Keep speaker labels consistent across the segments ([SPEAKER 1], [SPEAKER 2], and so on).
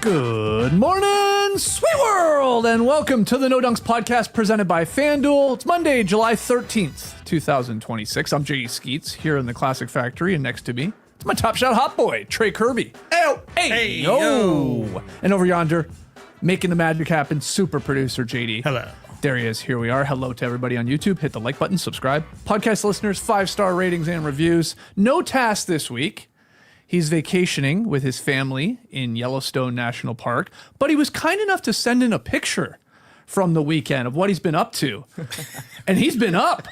[SPEAKER 1] Good morning, sweet world, and welcome to the No Dunks podcast presented by FanDuel. It's Monday, July 13th, 2026. I'm J.E. Skeets here in the Classic Factory, and next to me, it's my Top Shot hot boy, Trey Kirby. Hey, yo. And over yonder, making the magic happen, super producer JD.
[SPEAKER 2] Hello.
[SPEAKER 1] There he is. Here we are. Hello to everybody on YouTube. Hit the like button, subscribe. Podcast listeners, 5-star ratings and reviews. No task this week. He's vacationing with his family in Yellowstone National Park, but he was kind enough to send in a picture from the weekend of what he's been up to. And he's been up.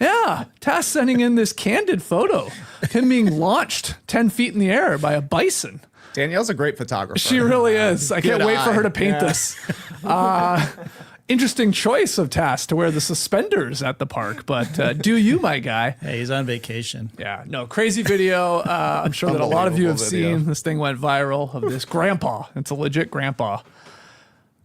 [SPEAKER 1] Yeah, Tass sending in this candid photo, him being launched 10 feet in the air by a bison.
[SPEAKER 3] Danielle's a great photographer.
[SPEAKER 1] She really is. I can't wait for her to paint
[SPEAKER 3] Yeah.
[SPEAKER 1] this. Interesting choice of Tass to wear the suspenders at the park, but do you, my guy?
[SPEAKER 2] Hey, he's on vacation.
[SPEAKER 1] Yeah, no, crazy video. I'm sure that a lot of you have seen. This thing went viral of this grandpa. It's a legit grandpa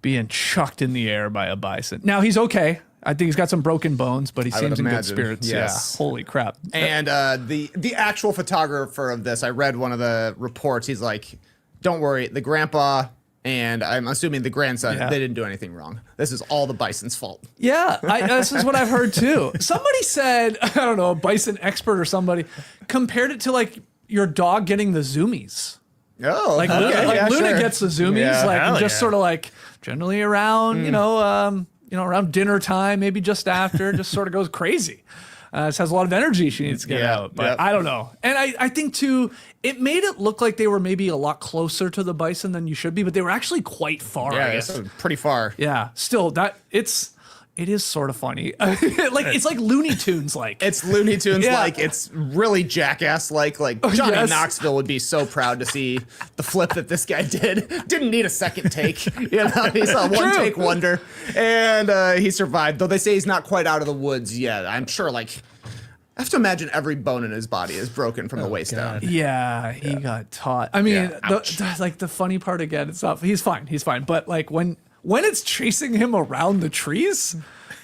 [SPEAKER 1] being chucked in the air by a bison. Now, he's okay. I think he's got some broken bones, but he seems in good spirits.
[SPEAKER 3] Yes.
[SPEAKER 1] Yeah, holy crap.
[SPEAKER 3] And the actual photographer of this, I read one of the reports. He's like, don't worry, the grandpa and I'm assuming the grandson, they didn't do anything wrong. This is all the bison's fault.
[SPEAKER 1] Yeah, this is what I've heard too. Somebody said, I don't know, a bison expert or somebody, compared it to like your dog getting the zoomies.
[SPEAKER 3] Oh,
[SPEAKER 1] Like,
[SPEAKER 3] okay.
[SPEAKER 1] Luna gets the zoomies,
[SPEAKER 3] Yeah.
[SPEAKER 1] like just
[SPEAKER 2] yeah.
[SPEAKER 1] sort of like generally around, around dinner time, maybe just after, just sort of goes crazy. This has a lot of energy she needs to get out, but I don't know. And I think too, it made it look like they were maybe a lot closer to the bison than you should be, but they were actually quite far.
[SPEAKER 3] Yeah,
[SPEAKER 1] I guess.
[SPEAKER 3] it's pretty far.
[SPEAKER 1] Yeah, still it is sort of funny. It's like Looney Tunes like.
[SPEAKER 3] It's Looney Tunes
[SPEAKER 1] Yeah.
[SPEAKER 3] like. It's really Jackass like. Johnny Knoxville would be so proud to see the flip that this guy did. Didn't need a second take. He's a one take wonder, and he survived. Though they say he's not quite out of the woods yet. I'm sure. I have to imagine every bone in his body is broken from the waist down.
[SPEAKER 1] Yeah, he got taught. I mean, the funny part again, it's not. He's fine. But like when it's chasing him around the trees.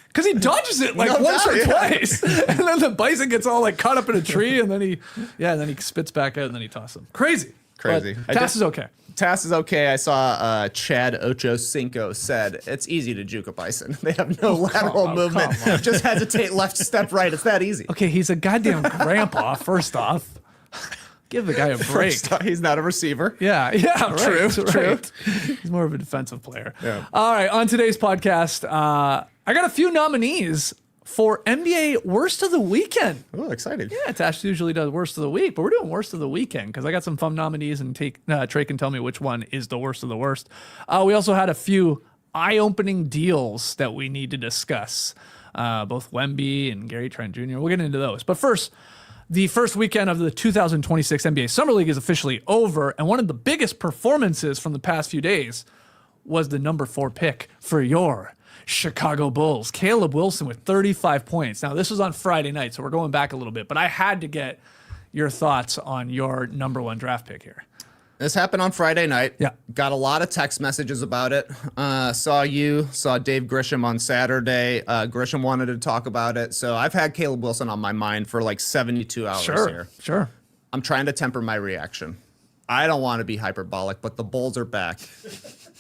[SPEAKER 1] Because he dodges it once or twice. And then the bison gets all caught up in a tree and then he spits back out and then he tosses him. Crazy. But Tass is okay.
[SPEAKER 3] Tass is okay. I saw Chad Ochocinco said, it's easy to juke a bison. They have no lateral movement. Just hesitate left, step right. It's that easy.
[SPEAKER 1] Okay, he's a goddamn grandpa, first off. Give the guy a break.
[SPEAKER 3] He's not a receiver.
[SPEAKER 1] Yeah, right.
[SPEAKER 3] True.
[SPEAKER 1] He's more of a defensive player.
[SPEAKER 3] Yeah.
[SPEAKER 1] All right, on today's podcast, I got a few nominees for NBA Worst of the Weekend.
[SPEAKER 3] Oh, excited.
[SPEAKER 1] Yeah, Tash usually does Worst of the Week, but we're doing Worst of the Weekend because I got some fun nominees and Trey can tell me which one is the worst of the worst. We also had a few eye-opening deals that we need to discuss. Both Wemby and Trent Jr. We'll get into those. But first, the first weekend of the 2026 NBA Summer League is officially over, and one of the biggest performances from the past few days was the number 4 pick for your Chicago Bulls, Caleb Wilson with 35 points. Now, this was on Friday night, so we're going back a little bit, but I had to get your thoughts on your number 1 draft pick here.
[SPEAKER 3] This happened on Friday night.
[SPEAKER 1] Yeah.
[SPEAKER 3] Got a lot of text messages about it. Saw Dave Grisham on Saturday. Grisham wanted to talk about it. So I've had Caleb Wilson on my mind for 72 hours here.
[SPEAKER 1] Sure.
[SPEAKER 3] I'm trying to temper my reaction. I don't want to be hyperbolic, but the Bulls are back.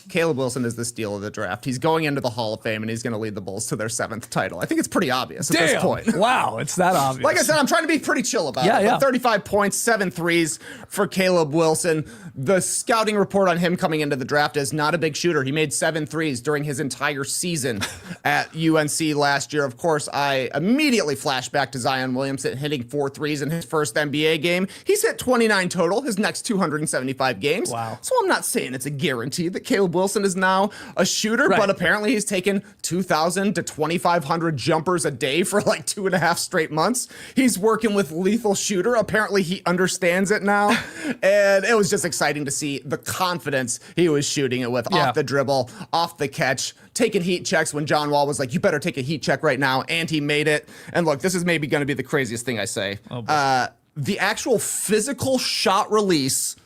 [SPEAKER 3] Caleb Wilson is the steal of the draft. He's going into the Hall of Fame, and he's going to lead the Bulls to their 7th title. I think it's pretty obvious at this point.
[SPEAKER 1] Wow, it's that obvious.
[SPEAKER 3] Like I said, I'm trying to be pretty chill about it. But 35 points, 7 threes for Caleb Wilson. The scouting report on him coming into the draft is not a big shooter. He made 7 threes during his entire season at UNC last year. Of course, I immediately flash back to Zion Williamson hitting 4 threes in his first NBA game. He's hit 29 total his next 275 games.
[SPEAKER 1] Wow.
[SPEAKER 3] So I'm not saying it's a guarantee that Caleb Wilson is now a shooter, but apparently he's taken 2,000 to 2,500 jumpers a day for 2.5 straight months. He's working with lethal shooter. Apparently he understands it now. And it was just exciting to see the confidence he was shooting it with off the dribble, off the catch, taking heat checks when John Wall was like, you better take a heat check right now. And he made it. And look, this is maybe going to be the craziest thing I say. The actual physical shot release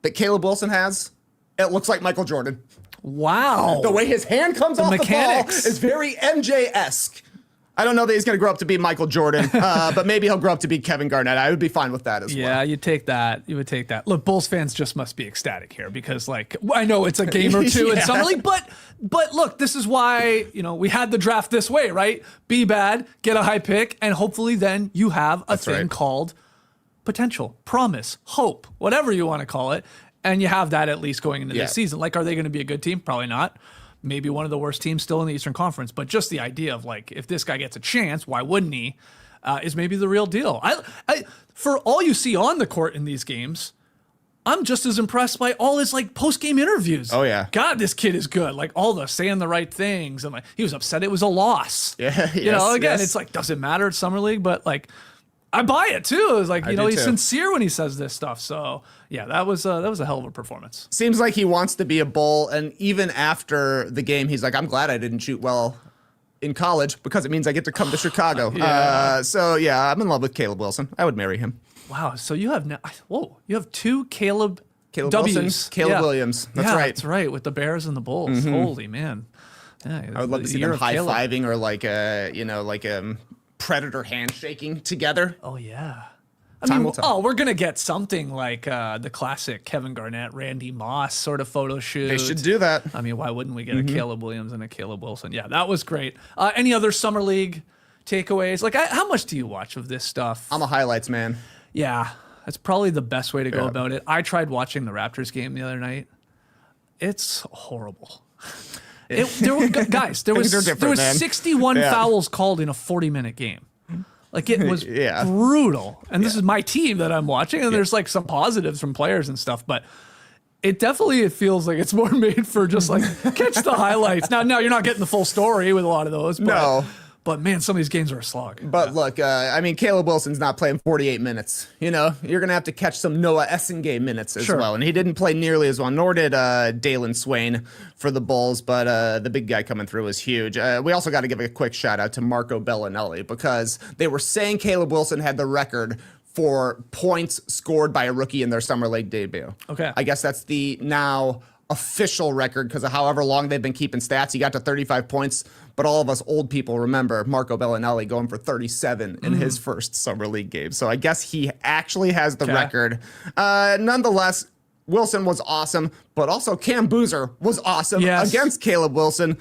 [SPEAKER 3] that Caleb Wilson has, it looks like Michael Jordan.
[SPEAKER 1] Wow.
[SPEAKER 3] The way his hand comes off
[SPEAKER 1] mechanics.
[SPEAKER 3] the ball is very MJ-esque. I don't know that he's going to grow up to be Michael Jordan, but maybe he'll grow up to be Kevin Garnett. I would be fine with that as well.
[SPEAKER 1] Yeah, you take that. You would take that. Look, Bulls fans just must be ecstatic here because, like, I know it's a game or two in summer league, but look, this is why we had the draft this way, right? Be bad, get a high pick, and hopefully then you have a thing called potential, promise, hope, whatever you want to call it, and you have that at least going into this season. Like, are they going to be a good team? Probably not. Maybe one of the worst teams still in the Eastern Conference, but just the idea of like, if this guy gets a chance, why wouldn't he? Is maybe the real deal. I for all you see on the court in these games, I'm just as impressed by all his like post-game interviews.
[SPEAKER 3] Oh yeah,
[SPEAKER 1] God, this kid is good. Like all the saying the right things, and like he was upset it was a loss.
[SPEAKER 3] Yeah,
[SPEAKER 1] It's like doesn't matter at summer league, but like I buy it too. It was like he's sincere when he says this stuff. So yeah, that was a hell of a performance.
[SPEAKER 3] Seems like he wants to be a Bull, and even after the game, he's like, "I'm glad I didn't shoot well in college because it means I get to come to Chicago." So yeah, I'm in love with Caleb Wilson. I would marry him.
[SPEAKER 1] Wow. So you have you have two Caleb
[SPEAKER 3] W's. Wilson, Caleb Williams. That's right.
[SPEAKER 1] That's right. With the Bears and the Bulls. Holy man. Yeah,
[SPEAKER 3] I would love to see them high-fiving or like a predator handshaking together.
[SPEAKER 1] Oh yeah. I mean, we're gonna get something like the classic Kevin Garnett, Randy Moss sort of photo shoot.
[SPEAKER 3] They should do that.
[SPEAKER 1] I mean, why wouldn't we get a Caleb Williams and a Caleb Wilson? Yeah, that was great. Any other summer league takeaways? Like, how much do you watch of this stuff?
[SPEAKER 3] I'm a highlights man.
[SPEAKER 1] Yeah, that's probably the best way to go about it. I tried watching the Raptors game the other night. It's horrible. There was 61 fouls called in a 40-minute game. Like it was brutal. And this is my team that I'm watching, and there's like some positives from players and stuff, but it feels like it's more made for just like catch the highlights. Now you're not getting the full story with a lot of those. But man, some of these games are a slog.
[SPEAKER 3] But look, I mean, Caleb Wilson's not playing 48 minutes. You're going to have to catch some Noah Essengate minutes as well. And he didn't play nearly as well, nor did Dalen Swain for the Bulls. But the big guy coming through was huge. We also got to give a quick shout out to Marco Bellinelli because they were saying Caleb Wilson had the record for points scored by a rookie in their summer league debut.
[SPEAKER 1] Okay.
[SPEAKER 3] I guess that's the now official record because of however long they've been keeping stats. He got to 35 points, but all of us old people remember Marco Bellinelli going for 37 in his first summer league game. So I guess he actually has the record. Nonetheless, Wilson was awesome, but also Cam Boozer was awesome against Caleb Wilson.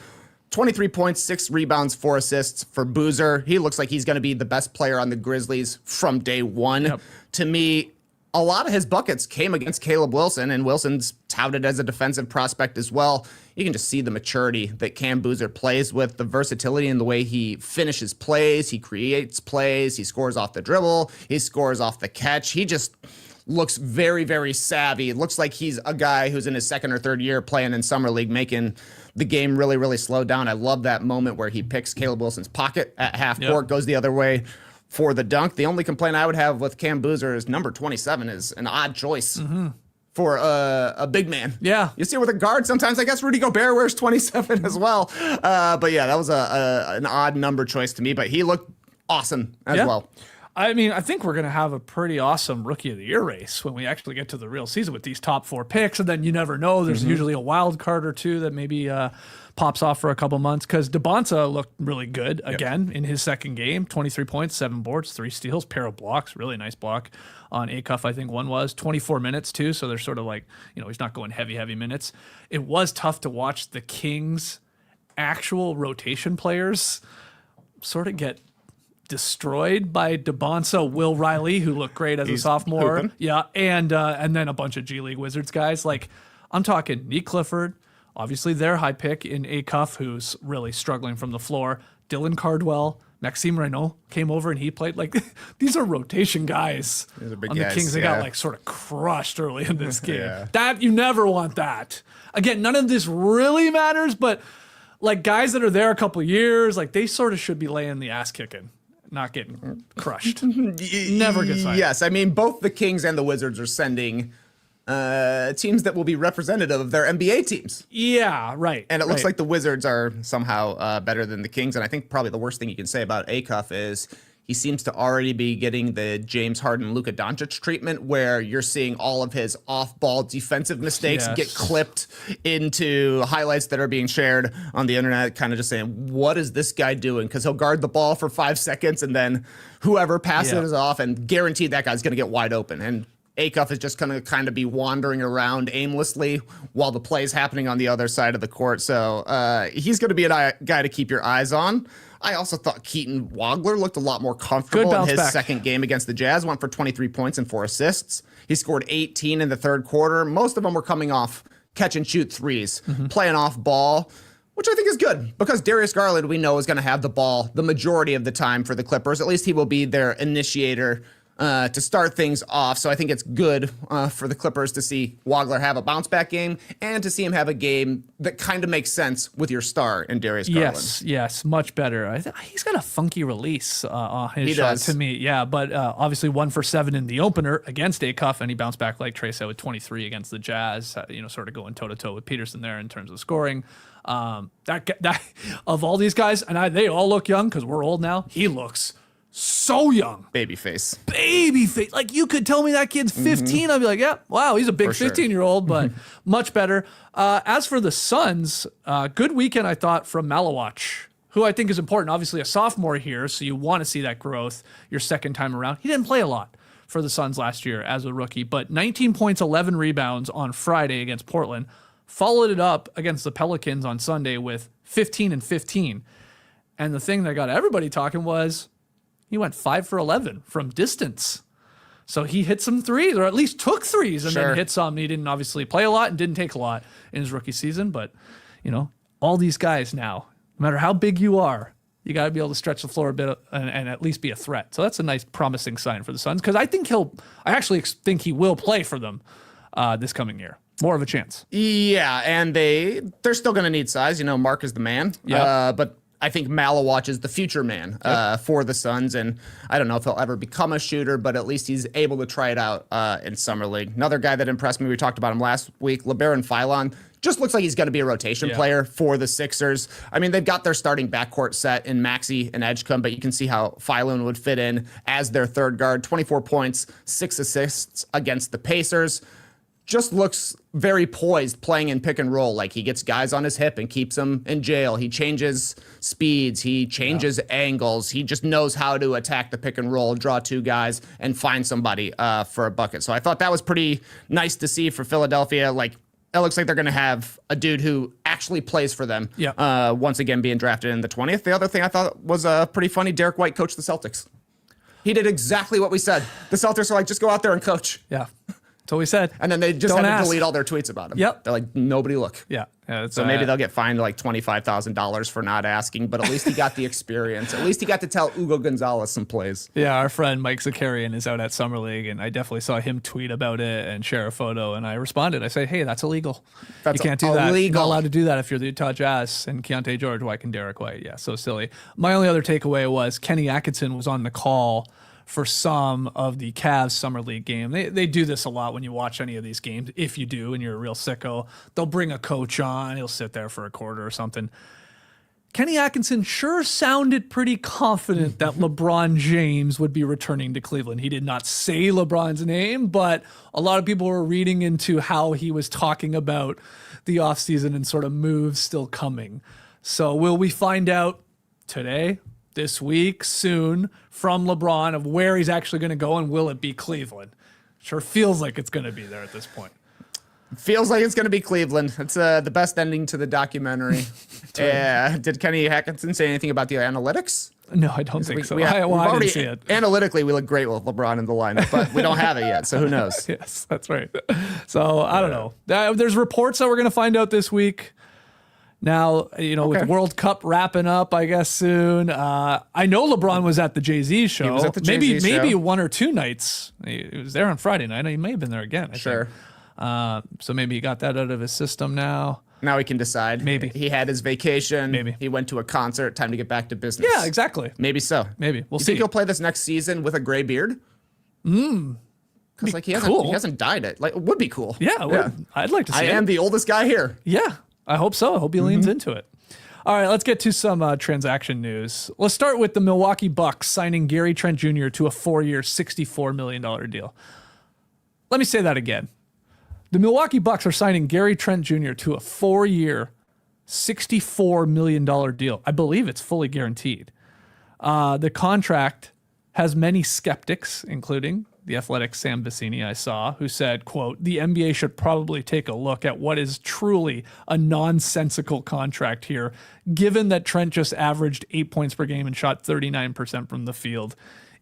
[SPEAKER 3] 23 points, 6 rebounds, 4 assists for Boozer. He looks like he's going to be the best player on the Grizzlies from day one. Yep. To me, a lot of his buckets came against Caleb Wilson, and Wilson's touted as a defensive prospect as well. You can just see the maturity that Cam Boozer plays with, the versatility in the way he finishes plays, he creates plays, he scores off the dribble, he scores off the catch. He just looks very, very savvy. It looks like he's a guy who's in his second or third year playing in Summer League, making the game really, really slow down. I love that moment where he picks Caleb Wilson's pocket at half court, goes the other way for the dunk. The only complaint I would have with Cam Boozer is number 27 is an odd choice for a big man. Yeah. You see with a guard, sometimes I guess Rudy Gobert wears 27 as well. But yeah, that was an odd number choice to me, but he looked awesome as well.
[SPEAKER 1] I mean, I think we're going to have a pretty awesome Rookie of the Year race when we actually get to the real season with these top 4 picks. And then you never know. There's usually a wild card or two that maybe pops off for a couple months because DeBonta looked really good again in his second game. 23 points, 7 boards, 3 steals, pair of blocks. Really nice block on Acuff, I think one was. 24 minutes too, so they're sort of like, he's not going heavy minutes. It was tough to watch the Kings' actual rotation players sort of get destroyed by DeBonta, Will Riley, who looked great as a sophomore. Hooping. Yeah, and then a bunch of G League Wizards guys. Like, I'm talking Nick Clifford, obviously their high pick in Acuff, who's really struggling from the floor. Dylan Cardwell, Maxime Renault came over and he played. Like, these are rotation guys on the Kings. They got like sort of crushed early in this game. That you never want that. Again, none of this really matters, but like guys that are there a couple years, like they sort of should be laying the ass kicking. Not getting crushed. Never good sign.
[SPEAKER 3] Yes, I mean, both the Kings and the Wizards are sending teams that will be representative of their NBA teams.
[SPEAKER 1] Yeah, right.
[SPEAKER 3] And it looks like the Wizards are somehow better than the Kings. And I think probably the worst thing you can say about Acuff is he seems to already be getting the James Harden, Luka Doncic treatment, where you're seeing all of his off-ball defensive mistakes get clipped into highlights that are being shared on the internet, kind of just saying, what is this guy doing? Because he'll guard the ball for 5 seconds, and then whoever passes it off, and guaranteed that guy's going to get wide open. And Acuff is just going to kind of be wandering around aimlessly while the play's happening on the other side of the court. So he's going to be a guy to keep your eyes on. I also thought Keaton Wagler looked a lot more comfortable in his second game against the Jazz. Went for 23 points and 4 assists. He scored 18 in the third quarter. Most of them were coming off catch-and-shoot threes, playing off ball, which I think is good because Darius Garland, we know, is going to have the ball the majority of the time for the Clippers. At least he will be their initiator to start things off. So I think it's good for the Clippers to see Wagler have a bounce-back game and to see him have a game that kind of makes sense with your star in Darius Garland.
[SPEAKER 1] Yes, much better. He's got a funky release on his shot to me. Yeah, but obviously 1 for 7 in the opener against Acuff, and he bounced back like Trey said with 23 against the Jazz, sort of going toe-to-toe with Peterson there in terms of scoring. That of all these guys, and they all look young because we're old now, he looks so young.
[SPEAKER 3] Babyface.
[SPEAKER 1] Like, you could tell me that kid's 15. I'd be like, yeah, wow, he's a big 15-year-old, but much better. As for the Suns, good weekend, I thought, from Malawach, who I think is important. Obviously a sophomore here, so you want to see that growth your second time around. He didn't play a lot for the Suns last year as a rookie, but 19 points, 11 rebounds on Friday against Portland. Followed it up against the Pelicans on Sunday with 15 and 15. And the thing that got everybody talking was he went 5 for 11 from distance. So he hit some threes, or at least took threes, and then hit some. He didn't obviously play a lot and didn't take a lot in his rookie season. But, all these guys now, no matter how big you are, you got to be able to stretch the floor a bit and at least be a threat. So that's a nice, promising sign for the Suns, because I actually think he will play for them this coming year. More of a chance.
[SPEAKER 3] Yeah, and they're still going to need size. Mark is the man. But I think Malawach is the future man for the Suns, and I don't know if he'll ever become a shooter, but at least he's able to try it out in Summer League. Another guy that impressed me, we talked about him last week, LeBaron Philon, just looks like he's going to be a rotation player for the Sixers. I mean, they've got their starting backcourt set in Maxey and Edgecombe, but you can see how Philon would fit in as their third guard. 24 points, 6 assists against the Pacers. Just looks very poised playing in pick and roll. Like, he gets guys on his hip and keeps them in jail. He changes speeds. He changes angles. He just knows how to attack the pick and roll, draw 2 guys, and find somebody for a bucket. So I thought that was pretty nice to see for Philadelphia. Like, it looks like they're going to have a dude who actually plays for them once again being drafted in the 20th. The other thing I thought was pretty funny, Derek White coached the Celtics. He did exactly what we said. The Celtics are like, just go out there and coach.
[SPEAKER 1] Yeah. That's what we said.
[SPEAKER 3] And then they just had to delete all their tweets about him.
[SPEAKER 1] Yep.
[SPEAKER 3] They're like, nobody look.
[SPEAKER 1] Yeah.
[SPEAKER 3] So maybe they'll get fined like $25,000 for not asking, but at least he got the experience. At least he got to tell Hugo Gonzalez some plays.
[SPEAKER 1] Yeah, our friend Mike Zakarian is out at Summer League, and I definitely saw him tweet about it and share a photo, and I responded. I said, hey, that's illegal. You can't do that. You're not allowed to do that if you're the Utah Jazz and Keontae George. Why can Derek White? Yeah, so silly. My only other takeaway was Kenny Atkinson was on the call for some of the Cavs Summer League game. They do this a lot when you watch any of these games. If you do and you're a real sicko, they'll bring a coach on. He'll sit there for a quarter or something. Kenny Atkinson sure sounded pretty confident that LeBron James would be returning to Cleveland. He did not say LeBron's name, but a lot of people were reading into how he was talking about the offseason and sort of moves still coming. So will we find out today, this week, soon, from LeBron of where he's actually going to go, and will it be Cleveland? Sure feels like it's going to be there at this point.
[SPEAKER 3] Feels like it's going to be Cleveland. It's the best ending to the documentary. Did Kenny Atkinson say anything about the analytics?
[SPEAKER 1] No, I don't think so. I didn't see it.
[SPEAKER 3] Analytically, we look great with LeBron in the lineup, but we don't have it yet, so who knows?
[SPEAKER 1] Yes, that's right. So I don't know. There's reports that we're going to find out this week. Now, with World Cup wrapping up, I guess soon. I know LeBron was at the Jay-Z show.
[SPEAKER 3] He was at the Jay-Z show.
[SPEAKER 1] Maybe 1 or 2 nights. He was there on Friday night. He may have been there again. I think. So maybe he got that out of his system now.
[SPEAKER 3] Now he can decide.
[SPEAKER 1] Maybe.
[SPEAKER 3] He had his vacation.
[SPEAKER 1] Maybe.
[SPEAKER 3] He went to a concert. Time to get back to business.
[SPEAKER 1] Yeah, exactly.
[SPEAKER 3] Maybe so.
[SPEAKER 1] Maybe. We'll see.
[SPEAKER 3] Think he'll play this next season with a gray beard? Because he hasn't dyed it. Like, it would be cool.
[SPEAKER 1] Yeah. I'd like to see it.
[SPEAKER 3] I am the oldest guy here.
[SPEAKER 1] Yeah. I hope so. I hope he leans into it. All right, let's get to some transaction news. Let's start with the Milwaukee Bucks signing Gary Trent Jr. to a 4-year, $64 million deal. Let me say that again. The Milwaukee Bucks are signing Gary Trent Jr. to a 4-year, $64 million deal. I believe it's fully guaranteed. The contract has many skeptics, including the Athletic Sam Vecini I saw, who said, quote, the NBA should probably take a look at what is truly a nonsensical contract here, given that Trent just averaged 8 points per game and shot 39% from the field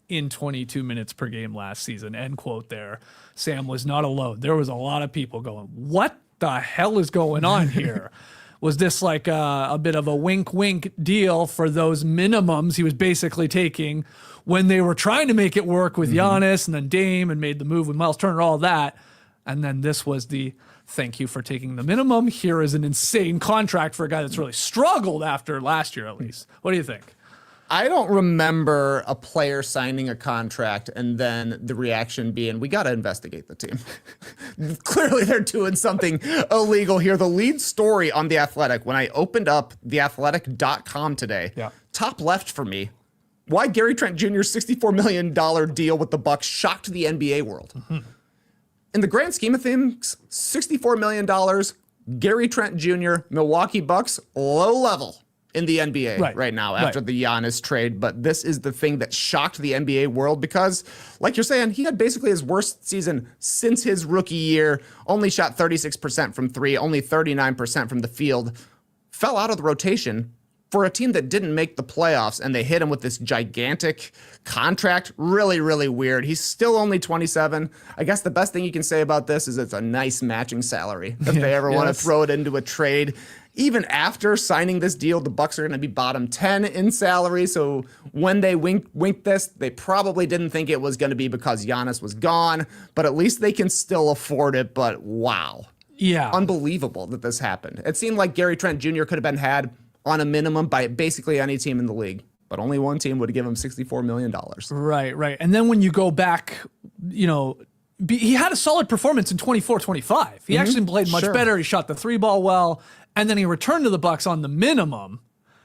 [SPEAKER 1] in 22 minutes per game last season, end quote there. Sam was not alone. There was a lot of people going, what the hell is going on here? Was this like a bit of a wink deal for those minimums he was basically taking when they were trying to make it work with Giannis and then Dame and made the move with Miles Turner, all that. And then this was the thank you for taking the minimum. Here is an insane contract for a guy that's really struggled after last year, at least. What do you think?
[SPEAKER 3] I don't remember a player signing a contract and then the reaction being, we got to investigate the team. Clearly, they're doing something illegal here. The lead story on The Athletic, when I opened up theathletic.com today, top left for me, why Gary Trent Jr.'s $64 million deal with the Bucks shocked the NBA world. In the grand scheme of things, $64 million, Gary Trent Jr., Milwaukee Bucks, low level in the NBA right now after the Giannis trade. But this is the thing that shocked the NBA world because, like you're saying, he had basically his worst season since his rookie year, only shot 36% from three, only 39% from the field, fell out of the rotation for a team that didn't make the playoffs, and they hit him with this gigantic contract. Really, really weird. He's still only 27. I guess the best thing you can say about this is it's a nice matching salary if they ever want to throw it into a trade. Even after signing this deal, the Bucks are going to be bottom 10 in salary. So when they winked this, they probably didn't think it was going to be because Giannis was gone, but at least they can still afford it. But wow.
[SPEAKER 1] Yeah.
[SPEAKER 3] Unbelievable that this happened. It seemed like Gary Trent Jr. could have been had on a minimum by basically any team in the league, but only one team would give him $64 million.
[SPEAKER 1] Right. And then when you go back, you know, he had a solid performance in 24-25. He actually played much better. He shot the three ball well, and then he returned to the Bucks on the minimum.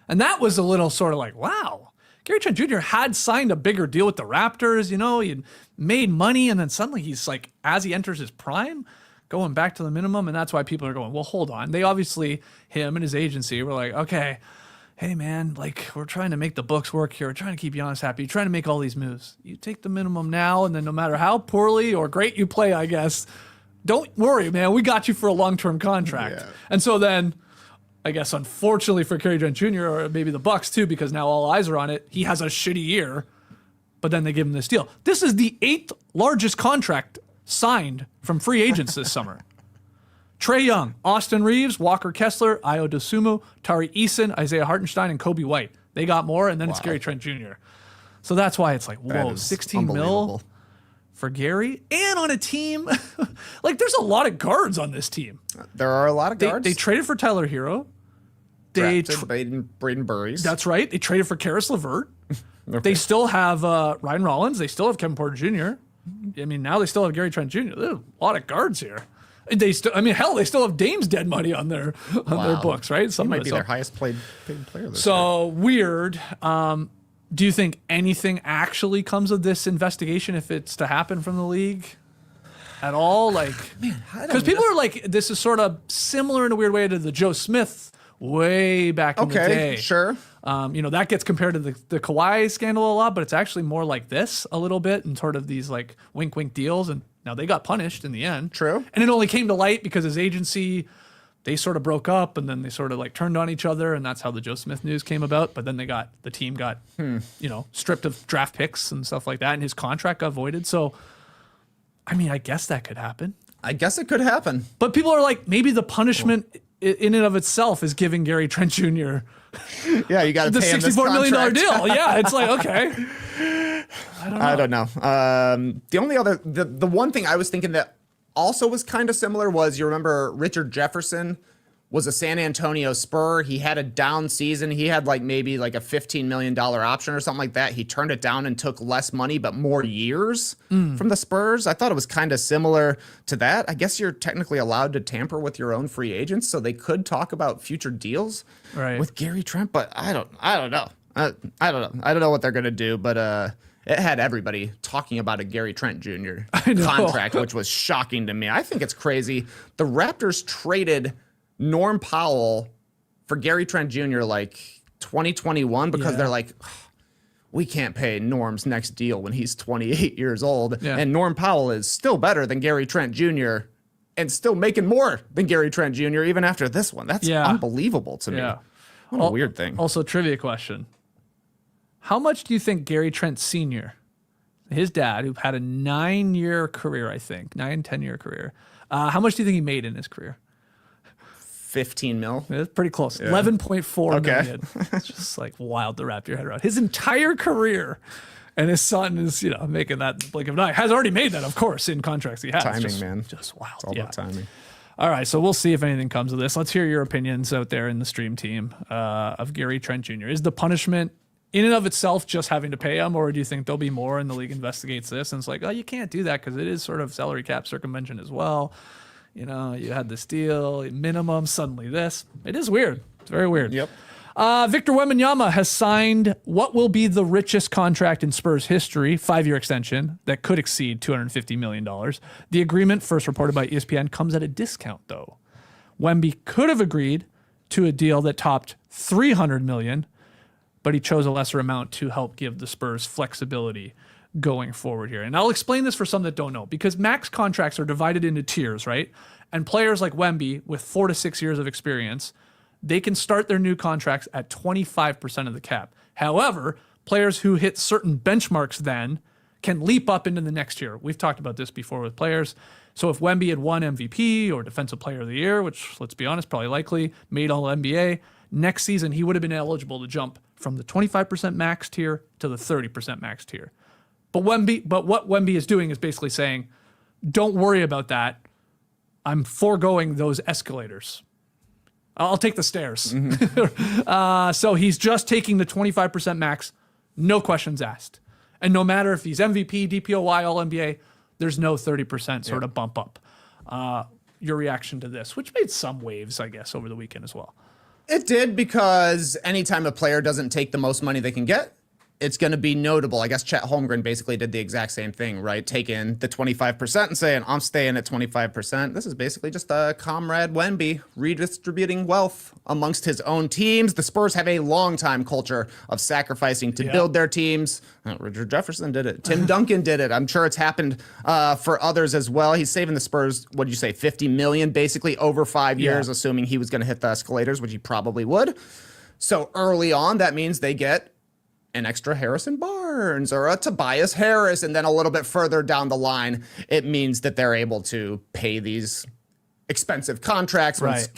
[SPEAKER 1] And that was a little sort of like, wow, Gary Trent Jr. had signed a bigger deal with the Raptors. You know, he had made money, and then suddenly he's like, as he enters his prime, going back to the minimum. And that's why people are going, well, hold on. They obviously, him and his agency were like, okay, hey man, like we're trying to make the books work here. We're trying to keep Giannis happy. You're trying to make all these moves. You take the minimum now, and then no matter how poorly or great you play, I guess, don't worry, man. We got you for a long-term contract. And so then, I guess, unfortunately for Gary Trent Jr., or maybe the Bucks too, because now all eyes are on it, he has a shitty year, but then they give him this deal. This is the 8th largest contract signed from free agents this summer. Trae Young, Austin Reeves, Walker Kessler, Ayo Dosunmu, Tari Eason, Isaiah Hartenstein, and Kobe White. They got more, and then it's Gary Trent Jr. So that's why it's like, whoa, 16 mil for Gary, and on a team, like there's a lot of guards on this team.
[SPEAKER 3] There are a lot of guards.
[SPEAKER 1] They traded for Tyler Herro.
[SPEAKER 3] They Braden Burries.
[SPEAKER 1] That's right. They traded for Karis LeVert. They still have Ryan Rollins. They still have Kevin Porter Jr. I mean, now they still have Gary Trent Jr. There's a lot of guards here. They still, I mean, hell, they still have Dame's dead money on their books, right?
[SPEAKER 3] He might be their highest paid player this
[SPEAKER 1] year. Weird. Do you think anything actually comes of this investigation if it's to happen from the league at all? Like, because people are like, this is sort of similar in a weird way to the Joe Smith way back in the day.
[SPEAKER 3] Sure.
[SPEAKER 1] You know, that gets compared to the Kawhi scandal a lot, but it's actually more like this a little bit, and sort of these like wink deals. And now they got punished in the end.
[SPEAKER 3] True.
[SPEAKER 1] And it only came to light because his agency, they sort of broke up, and then they sort of like turned on each other, and that's how the Joe Smith news came about. But then the team got, you know, stripped of draft picks and stuff like that, and his contract got voided. So, I mean, I guess that could happen.
[SPEAKER 3] I guess it could happen.
[SPEAKER 1] But people are like, maybe the punishment in and of itself is giving Gary Trent Jr.
[SPEAKER 3] Yeah, you got to
[SPEAKER 1] the
[SPEAKER 3] pay him this
[SPEAKER 1] $64 million deal. Yeah, it's like, okay.
[SPEAKER 3] I don't know. The only other, the one thing I was thinking that also was kind of similar was, you remember Richard Jefferson was a San Antonio Spur. He had a down season. He had maybe a $15 million option or something like that. He turned it down and took less money, but more years from the Spurs. I thought it was kind of similar to that. I guess you're technically allowed to tamper with your own free agents, so they could talk about future deals with Gary Trent, but I don't know. I don't know what they're going to do, but it had everybody talking about a Gary Trent Jr. contract, which was shocking to me. I think it's crazy. The Raptors traded Norm Powell for Gary Trent Jr. 2021 because they're like, we can't pay Norm's next deal when he's 28 years old. Yeah. And Norm Powell is still better than Gary Trent Jr. and still making more than Gary Trent Jr. even after this one. That's unbelievable to me. What a weird thing.
[SPEAKER 1] Also, trivia question. How much do you think Gary Trent Sr., his dad, who had a 9-year career, I think, 10-year career, how much do you think he made in his career?
[SPEAKER 3] 15 mil.
[SPEAKER 1] It's pretty close. 11.4 million. It's just wild to wrap your head around. His entire career, and his son is, making that in the blink of an eye. Has already made that, of course, in contracts he has.
[SPEAKER 3] Timing, man.
[SPEAKER 1] Just wild.
[SPEAKER 3] It's all about timing.
[SPEAKER 1] All right, so we'll see if anything comes of this. Let's hear your opinions out there in the stream team of Gary Trent Jr. Is the punishment in and of itself just having to pay him, or do you think there'll be more and the league investigates this and it's like, oh, you can't do that because it is sort of salary cap circumvention as well. You had this deal, minimum, suddenly this. It is weird. It's very weird.
[SPEAKER 3] Yep.
[SPEAKER 1] Victor Wembanyama has signed what will be the richest contract in Spurs history, 5-year extension that could exceed $250 million. The agreement, first reported by ESPN, comes at a discount, though. Wemby could have agreed to a deal that topped $300 million, but he chose a lesser amount to help give the Spurs flexibility going forward here. And I'll explain this for some that don't know, because max contracts are divided into tiers, right? And players like Wemby with 4 to 6 years of experience, they can start their new contracts at 25% of the cap. However, players who hit certain benchmarks then can leap up into the next tier. We've talked about this before with players. So if Wemby had won MVP or Defensive Player of the Year, which, let's be honest, probably likely, made all NBA, next season he would have been eligible to jump from the 25% max tier to the 30% max tier. But what Wemby is doing is basically saying, don't worry about that. I'm foregoing those escalators. I'll take the stairs. Mm-hmm. So he's just taking the 25% max, no questions asked. And no matter if he's MVP, DPOY, All-NBA, there's no 30% sort of bump up. Your reaction to this, which made some waves, I guess, over the weekend as well.
[SPEAKER 3] It did, because anytime a player doesn't take the most money they can get, it's going to be notable. I guess Chet Holmgren basically did the exact same thing, right? Taking the 25% and saying, I'm staying at 25%. This is basically just a comrade Wemby redistributing wealth amongst his own teams. The Spurs have a long-time culture of sacrificing to build their teams. Richard Jefferson did it. Tim Duncan did it. I'm sure it's happened for others as well. He's saving the Spurs, what did you say, $50 million basically over 5 years, assuming he was going to hit the escalators, which he probably would. So early on, that means they get an extra Harrison Barnes or a Tobias Harris, and then a little bit further down the line, it means that they're able to pay these expensive contracts once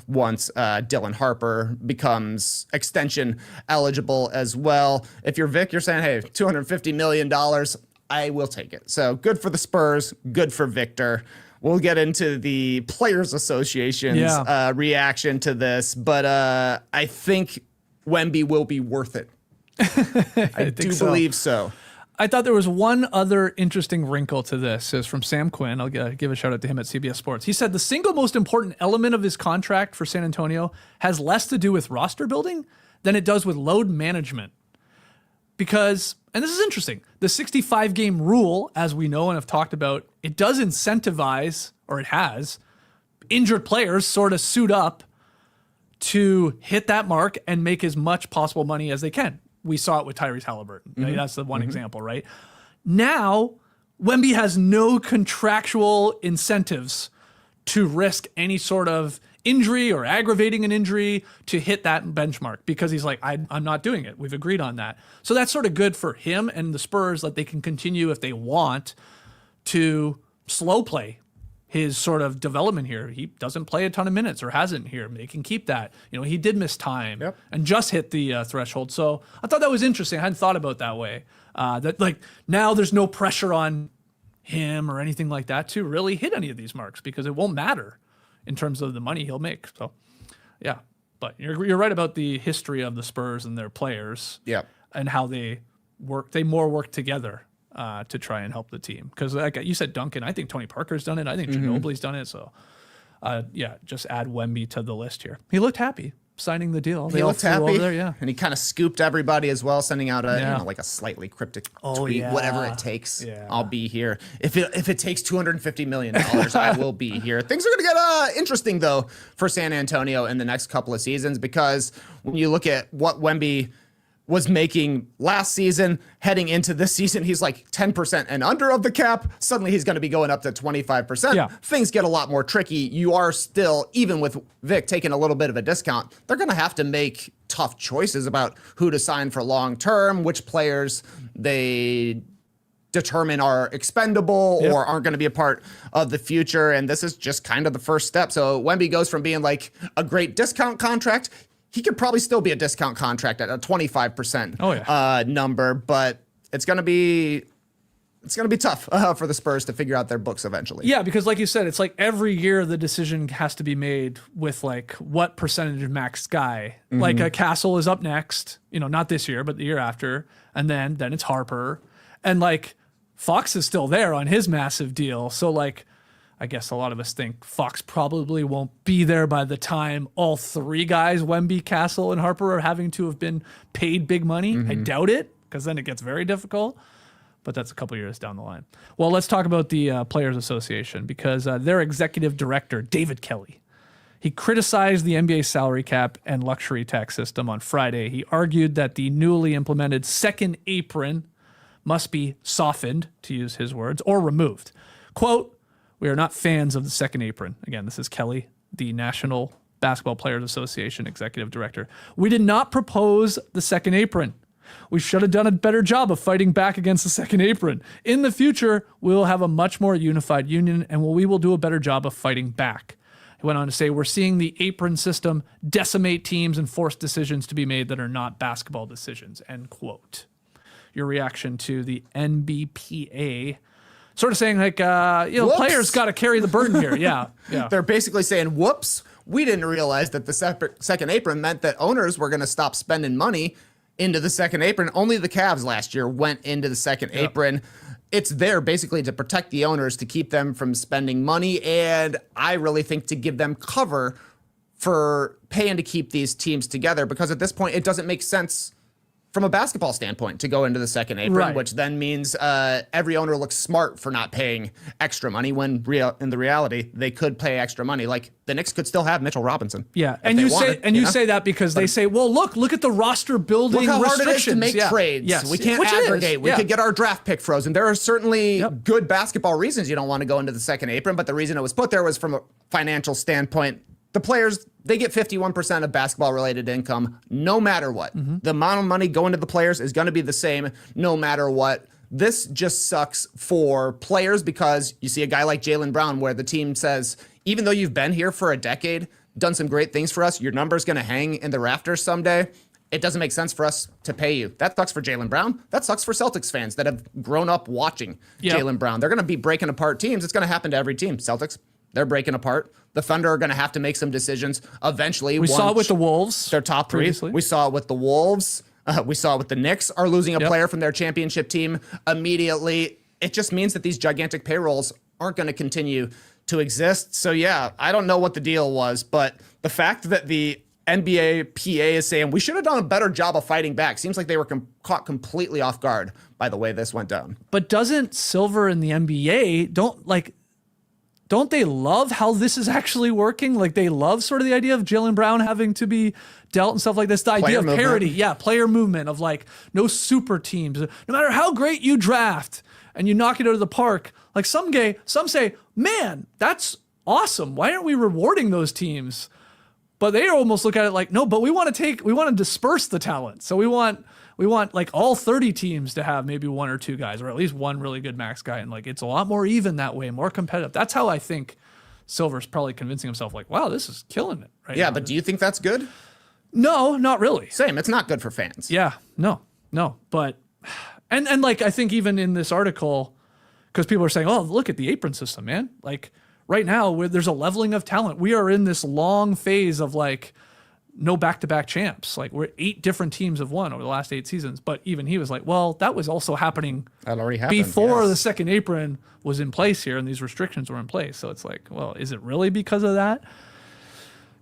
[SPEAKER 3] once Dylan Harper becomes extension eligible as well. If you're Vic, you're saying, hey, $250 million, I will take it. So good for the Spurs, good for Victor. We'll get into the Players Association's reaction to this, but I think Wemby will be worth it. I do believe so.
[SPEAKER 1] I thought there was one other interesting wrinkle to this. It's from Sam Quinn. I'll give a shout out to him at CBS Sports. He said the single most important element of his contract for San Antonio has less to do with roster building than it does with load management. Because, and this is interesting, the 65-game rule, as we know and have talked about, it does incentivize, or it has, injured players sort of suit up to hit that mark and make as much possible money as they can. We saw it with Tyrese Halliburton. Mm-hmm. That's the one example, right? Now, Wemby has no contractual incentives to risk any sort of injury or aggravating an injury to hit that benchmark, because he's like, I'm not doing it. We've agreed on that. So that's sort of good for him and the Spurs, that they can continue, if they want, to slow play his sort of development here. He doesn't play a ton of minutes, or hasn't here. They can keep that. He did miss time and just hit the threshold. So I thought that was interesting. I hadn't thought about that way. That now there's no pressure on him or anything like that to really hit any of these marks, because it won't matter in terms of the money he'll make. So, yeah. But you're right about the history of the Spurs and their players.
[SPEAKER 3] Yeah.
[SPEAKER 1] And how they work together to try and help the team. Because like you said, Duncan, I think Tony Parker's done it. I think Ginobili's done it. So, just add Wemby to the list here. He looked happy signing the deal.
[SPEAKER 3] He looked happy.
[SPEAKER 1] Over there, yeah.
[SPEAKER 3] And he kind of scooped everybody as well, sending out a like a slightly cryptic tweet.
[SPEAKER 1] Yeah.
[SPEAKER 3] Whatever it takes,
[SPEAKER 1] Yeah.
[SPEAKER 3] I'll be here. If it takes $250 million, I will be here. Things are going to get interesting though for San Antonio in the next couple of seasons, because when you look at what Wemby was making last season, heading into this season, he's like 10% and under of the cap. Suddenly he's going to be going up to 25%.
[SPEAKER 1] Yeah.
[SPEAKER 3] Things get a lot more tricky. You are still, even with Vic taking a little bit of a discount, they're going to have to make tough choices about who to sign for long term, which players they determine are expendable or aren't going to be a part of the future. And this is just kind of the first step. So Wemby goes from being like a great discount contract. He could probably still be a discount contract at a 25% number, but it's going to be tough for the Spurs to figure out their books eventually.
[SPEAKER 1] Yeah, because like you said, it's like every year the decision has to be made with like what percentage of max guy. Like a Castle is up next, not this year, but the year after, and then it's Harper, and like Fox is still there on his massive deal. So like, I guess a lot of us think Fox probably won't be there by the time all three guys, Wemby, Castle, and Harper, are having to have been paid big money. I doubt it, because then it gets very difficult. But that's a couple years down the line. Well, let's talk about the Players Association, because their executive director, David Kelly, he criticized the NBA salary cap and luxury tax system on Friday. He argued that the newly implemented second apron must be softened, to use his words, or removed. Quote, "We are not fans of the second apron." Again, this is Kelly, the National Basketball Players Association executive director. "We did not propose the second apron. We should have done a better job of fighting back against the second apron. In the future, we will have a much more unified union, and we will do a better job of fighting back." He went on to say, "We're seeing the apron system decimate teams and force decisions to be made that are not basketball decisions." End quote. Your reaction to the NBPA sort of saying like, players got to carry the burden here. Yeah.
[SPEAKER 3] They're basically saying, whoops, we didn't realize that the second apron meant that owners were going to stop spending money into the second apron. Only the Cavs last year went into the second apron. It's there basically to protect the owners, to keep them from spending money. And I really think to give them cover for paying to keep these teams together, because at this point, it doesn't make sense from a basketball standpoint to go into the second apron, which then means every owner looks smart for not paying extra money, when in the reality they could pay extra money. Like the Knicks could still have Mitchell Robinson.
[SPEAKER 1] Yeah, and you say that because they say, well, look at the roster building.
[SPEAKER 3] Look how hard it
[SPEAKER 1] restrictions.
[SPEAKER 3] is to make trades.
[SPEAKER 1] Yes.
[SPEAKER 3] We can't aggregate. We could get our draft pick frozen. There are certainly good basketball reasons you don't want to go into the second apron, but the reason it was put there was from a financial standpoint. The players, they get 51% of basketball-related income no matter what. The amount of money going to the players is going to be the same no matter what. This just sucks for players, because you see a guy like Jaylen Brown where the team says, even though you've been here for a decade, done some great things for us, your number's going to hang in the rafters someday. It doesn't make sense for us to pay you. That sucks for Jaylen Brown. That sucks for Celtics fans that have grown up watching Jaylen Brown. They're going to be breaking apart teams. It's going to happen to every team. Celtics, they're breaking apart. The Thunder are going to have to make some decisions eventually.
[SPEAKER 1] We saw it with the Wolves.
[SPEAKER 3] Their top three.
[SPEAKER 1] Previously.
[SPEAKER 3] We saw it with the Wolves. We saw it with the Knicks are losing a player from their championship team immediately. It just means that these gigantic payrolls aren't going to continue to exist. So yeah, I don't know what the deal was, but the fact that the NBPA is saying we should have done a better job of fighting back seems like they were caught completely off guard by the way this went down.
[SPEAKER 1] But doesn't Silver and the NBA don't they love how this is actually working? Like they love sort of the idea of Jaylen Brown having to be dealt and stuff like this. The idea of parity. Yeah, player movement of like no super teams. No matter how great you draft and you knock it out of the park, like some say, man, that's awesome. Why aren't we rewarding those teams? But they almost look at it like, no, but we want to disperse the talent. So we want like all 30 teams to have maybe one or two guys, or at least one really good max guy. And like, it's a lot more even that way, more competitive. That's how I think Silver's probably convincing himself like, wow, this is killing it. Right?
[SPEAKER 3] Yeah. But do you think that's good?
[SPEAKER 1] No, not really.
[SPEAKER 3] Same. It's not good for fans.
[SPEAKER 1] Yeah, no. But, and like, I think even in this article, because people are saying, oh, look at the apron system, man. Like right now there's a leveling of talent. We are in this long phase of like no back-to-back champs. Like we're 8 different teams have won over the last 8 seasons. But even he was like, well, that was also happening
[SPEAKER 3] That already happened
[SPEAKER 1] before the second apron was in place here and these restrictions were in place. So it's like, well, is it really because of that?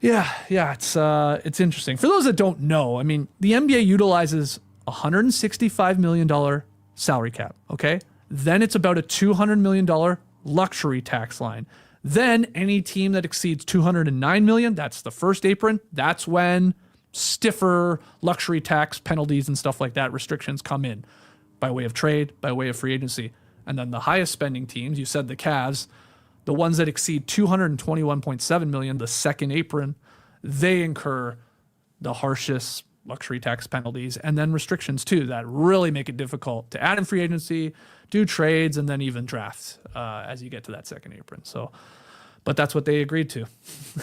[SPEAKER 1] Yeah, it's interesting. For those that don't know, I mean, the NBA utilizes $165 million salary cap, okay? Then it's about a $200 million luxury tax line. Then any team that exceeds $209 million, that's the first apron. That's when stiffer luxury tax penalties and stuff like that, restrictions come in by way of trade, by way of free agency. And then the highest spending teams, you said the Cavs, the ones that exceed $221.7 million, the second apron, they incur the harshest luxury tax penalties and then restrictions too that really make it difficult to add in free agency, do trades, and then even draft as you get to that second apron. So, but that's what they agreed to.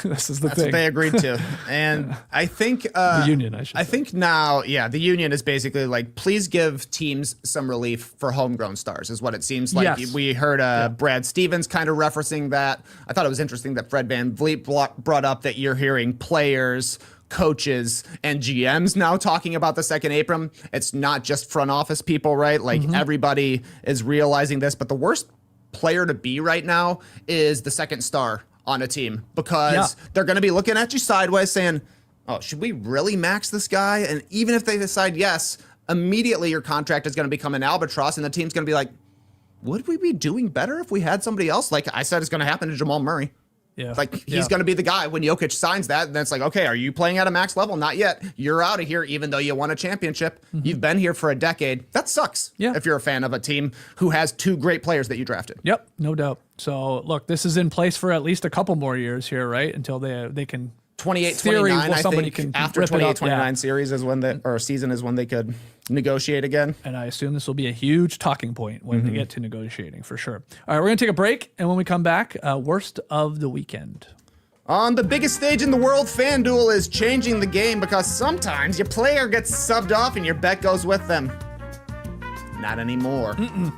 [SPEAKER 1] This is the thing.
[SPEAKER 3] That's what they agreed to. And I think
[SPEAKER 1] the union, I should say.
[SPEAKER 3] think now, the union is basically like, please give teams some relief for homegrown stars, is what it seems like.
[SPEAKER 1] Yes.
[SPEAKER 3] We heard Brad Stevens kind of referencing that. I thought it was interesting that Fred VanVleet brought up that you're hearing players, coaches, and GMs now talking about the second apron. It's not just front office people, right? Like everybody is realizing this, but the worst player to be right now is the second star on a team, because they're going to be looking at you sideways saying, oh, should we really max this guy? And even if they decide yes, immediately your contract is going to become an albatross, and the team's going to be like, would we be doing better if we had somebody else? Like I said, it's going to happen to Jamal Murray.
[SPEAKER 1] Yeah.
[SPEAKER 3] Like he's going to be the guy when Jokic signs that. And then it's like, okay, are you playing at a max level? Not yet. You're out of here, even though you won a championship. You've been here for a decade. That sucks.
[SPEAKER 1] Yeah.
[SPEAKER 3] If you're a fan of a team who has 2 great players that you drafted.
[SPEAKER 1] Yep, no doubt. So look, this is in place for at least a couple more years here, right? Until they can
[SPEAKER 3] 28,
[SPEAKER 1] theory
[SPEAKER 3] 29,
[SPEAKER 1] where
[SPEAKER 3] I
[SPEAKER 1] somebody
[SPEAKER 3] think
[SPEAKER 1] can
[SPEAKER 3] after
[SPEAKER 1] rip it
[SPEAKER 3] 28,
[SPEAKER 1] up,
[SPEAKER 3] 29 series is when or season is when they could negotiate again.
[SPEAKER 1] And I assume this will be a huge talking point when they get to negotiating for sure. All right, we're going to take a break. And when we come back, worst of the weekend.
[SPEAKER 3] On the biggest stage in the world, FanDuel is changing the game because sometimes your player gets subbed off and your bet goes with them. Not anymore.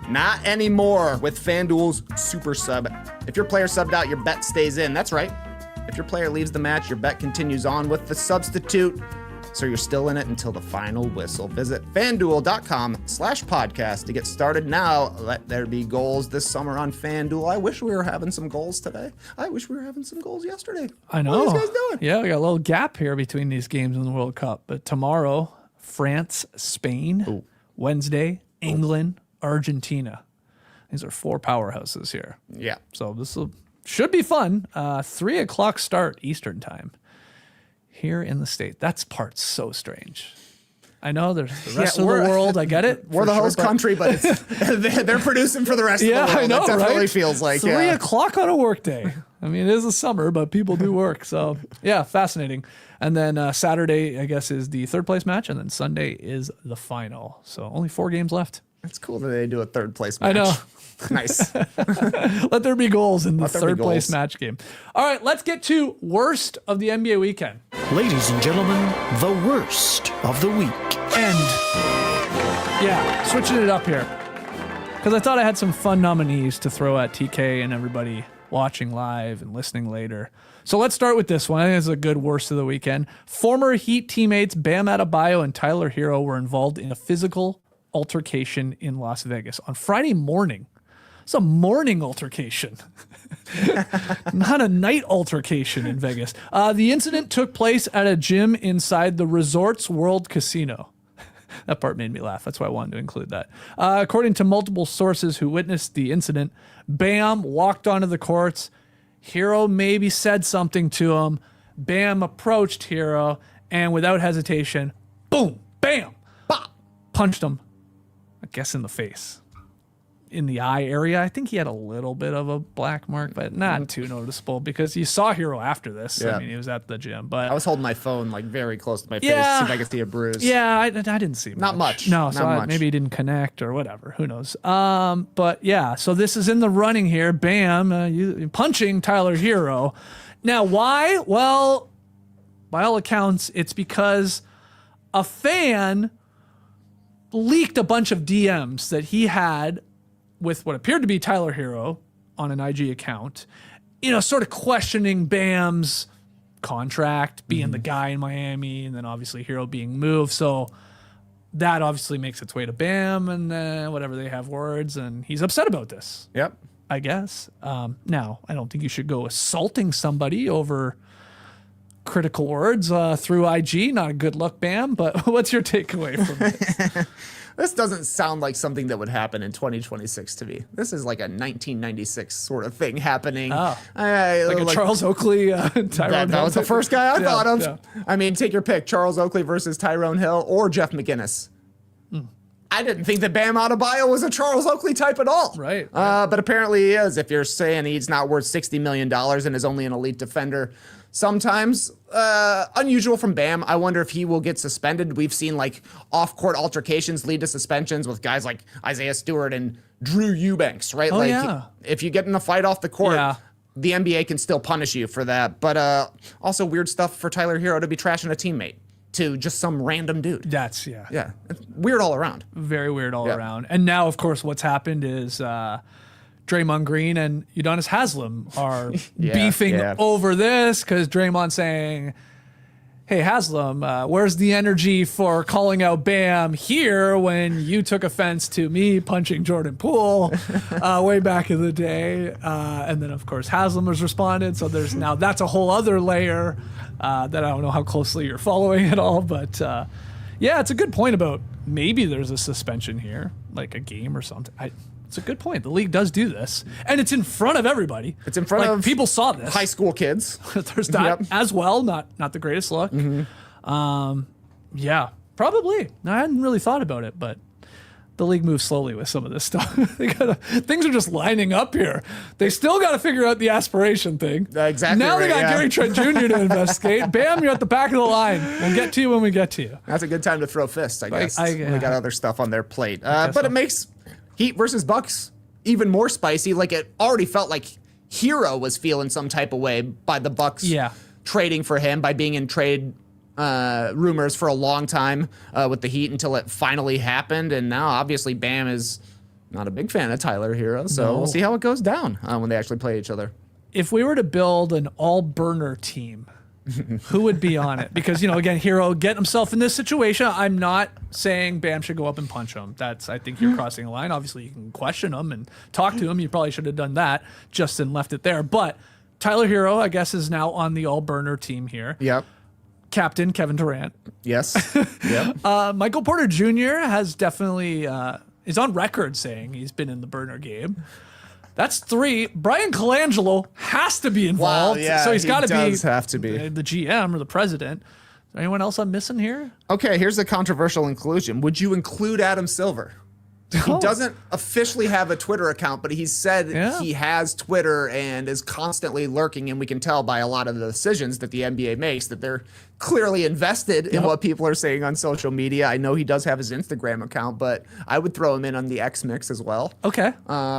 [SPEAKER 3] Not anymore with FanDuel's Super Sub. If your player subbed out, your bet stays in. That's right. If your player leaves the match, your bet continues on with the substitute. So you're still in it until the final whistle. Visit FanDuel.com/podcast to get started now. Let there be goals this summer on FanDuel. I wish we were having some goals today. I wish we were having some goals yesterday.
[SPEAKER 1] I know.
[SPEAKER 3] What are these guys doing?
[SPEAKER 1] Yeah, we got a little gap here between these games in the World Cup. But tomorrow, France, Spain.
[SPEAKER 3] Ooh.
[SPEAKER 1] Wednesday, England, Argentina. These are 4 powerhouses here.
[SPEAKER 3] Yeah.
[SPEAKER 1] So this should be fun. 3 o'clock start Eastern time here in the States. That's part so strange. I know there's the rest of the world. I get it.
[SPEAKER 3] We're the host country, but they're producing for the rest of the world.
[SPEAKER 1] I know,
[SPEAKER 3] It definitely
[SPEAKER 1] right?
[SPEAKER 3] feels like
[SPEAKER 1] 3 o'clock on a work day. I mean, it is the summer, but people do work. So yeah, fascinating. And then Saturday, I guess, is the 3rd place match. And then Sunday is the final. So only 4 games left.
[SPEAKER 3] It's cool that they do a 3rd place match.
[SPEAKER 1] I know.
[SPEAKER 3] Nice.
[SPEAKER 1] Let there be goals in the
[SPEAKER 3] Let there be
[SPEAKER 1] 3rd place
[SPEAKER 3] goals.
[SPEAKER 1] match game. All right, let's get to worst of the NBA weekend.
[SPEAKER 2] Ladies and gentlemen, the worst of the week.
[SPEAKER 1] And yeah, switching it up here. Because I thought I had some fun nominees to throw at TK and everybody watching live and listening later. So let's start with this one. I think it's a good worst of the weekend. Former Heat teammates Bam Adebayo and Tyler Herro were involved in a physical altercation in Las Vegas on Friday morning. It's a morning altercation, not a night altercation in Vegas. The incident took place at a gym inside the Resorts World Casino. That part made me laugh. That's why I wanted to include that. According to multiple sources who witnessed the incident, Bam walked onto the courts. Herro maybe said something to him. Bam approached Herro and without hesitation, boom, bam, bop, punched him, I guess in the face. In the eye area. I think he had a little bit of a black mark, but not too noticeable because you saw Herro after this.
[SPEAKER 3] Yeah.
[SPEAKER 1] I mean, he was at the gym, but
[SPEAKER 3] I was holding my phone like very close to my face
[SPEAKER 1] Yeah.
[SPEAKER 3] to see if I could see a bruise.
[SPEAKER 1] yeah, I didn't see
[SPEAKER 3] Not much.
[SPEAKER 1] No,
[SPEAKER 3] Not
[SPEAKER 1] so
[SPEAKER 3] much.
[SPEAKER 1] maybe he didn't connect or whatever. Who knows? But yeah, so this is in the running here. Bam, you punching Tyler Herro. Now, why? Well, by all accounts, it's because a fan leaked a bunch of DMs that he had with what appeared to be Tyler Herro on an IG account. sort of questioning Bam's contract, being the guy in Miami, and then obviously Herro being moved. So that obviously makes its way to Bam, and then whatever, they have words, and he's upset about this.
[SPEAKER 3] Yep.
[SPEAKER 1] I guess. Now, I don't think you should go assaulting somebody over critical words through IG. Not a good look, Bam, but what's your takeaway from this?
[SPEAKER 3] This doesn't sound like something that would happen in 2026 to me. This is like a 1996 sort of thing happening.
[SPEAKER 1] Oh, like a Charles Oakley, Tyrone
[SPEAKER 3] that was the first guy I thought of.
[SPEAKER 1] Yeah.
[SPEAKER 3] I mean, take your pick, Charles Oakley versus Tyrone Hill or Jeff McGinnis. I didn't think that Bam Adebayo was a Charles Oakley type at all.
[SPEAKER 1] Right.
[SPEAKER 3] But apparently he is. If you're saying he's not worth $60 million and is only an elite defender, sometimes unusual from Bam. I wonder if he will get suspended. We've seen like off-court altercations lead to suspensions with guys like Isaiah Stewart and Drew Eubanks, right?
[SPEAKER 1] Oh,
[SPEAKER 3] like
[SPEAKER 1] yeah.
[SPEAKER 3] if you get in a fight off the court,
[SPEAKER 1] Yeah.
[SPEAKER 3] the NBA can still punish you for that. But also weird stuff for Tyler Herro to be trashing a teammate to just some random dude.
[SPEAKER 1] That's,
[SPEAKER 3] Yeah, it's weird all around.
[SPEAKER 1] very weird all around. And now, of course, what's happened is Draymond Green and Udonis Haslem are beefing over this because Draymond's saying, hey, Haslem, where's the energy for calling out Bam here when you took offense to me punching Jordan Poole way back in the day? And then, of course, Haslem has responded. So there's now that's a whole other layer that I don't know how closely you're following at all. But yeah, it's a good point about maybe there's a suspension here, like a game or something. It's a good point. The league does do this, and it's in front of everybody.
[SPEAKER 3] It's in front of
[SPEAKER 1] people saw this.
[SPEAKER 3] High school kids.
[SPEAKER 1] There's that as well. Not the greatest look. Yeah, probably. I hadn't really thought about it, but the league moves slowly with some of this stuff. Things are just lining up here. They still got to figure out the aspiration thing.
[SPEAKER 3] Exactly.
[SPEAKER 1] Now they
[SPEAKER 3] right,
[SPEAKER 1] got Gary Trent Jr. to investigate. Bam, you're at the back of the line. We'll get to you when we get to you.
[SPEAKER 3] That's a good time to throw fists, I guess. They got other stuff on their plate. But
[SPEAKER 1] so.
[SPEAKER 3] It makes Heat versus Bucks even more spicy. Like it already felt like Herro was feeling some type of way by the Bucks trading for him, by being in trade rumors for a long time with the Heat until it finally happened. And now obviously Bam is not a big fan of Tyler Herro. So we'll see how it goes down when they actually play each other.
[SPEAKER 1] If we were to build an all-burner team, who would be on it? Because, again, Herro getting himself in this situation. I'm not saying Bam should go up and punch him. I think you're crossing a line. Obviously, you can question him and talk to him. You probably should have done that. Justin left it there. But Tyler Herro, I guess, is now on the all-burner team here.
[SPEAKER 3] Yep.
[SPEAKER 1] Captain Kevin Durant.
[SPEAKER 3] Yes. Yep.
[SPEAKER 1] Michael Porter Jr. has definitely is on record saying he's been in the burner game. That's 3. Brian Colangelo has to be involved.
[SPEAKER 3] Wow, yeah,
[SPEAKER 1] so he's got to be.
[SPEAKER 3] Have to be
[SPEAKER 1] the GM or the president. Is there anyone else I'm missing here?
[SPEAKER 3] Okay, here's a controversial inclusion. Would you include Adam Silver? He doesn't officially have a Twitter account, but he said he has Twitter and is constantly lurking, and we can tell by a lot of the decisions that the NBA makes that they're clearly invested in what people are saying on social media. I know he does have his Instagram account, but I would throw him in on the X mix as well.
[SPEAKER 1] Okay.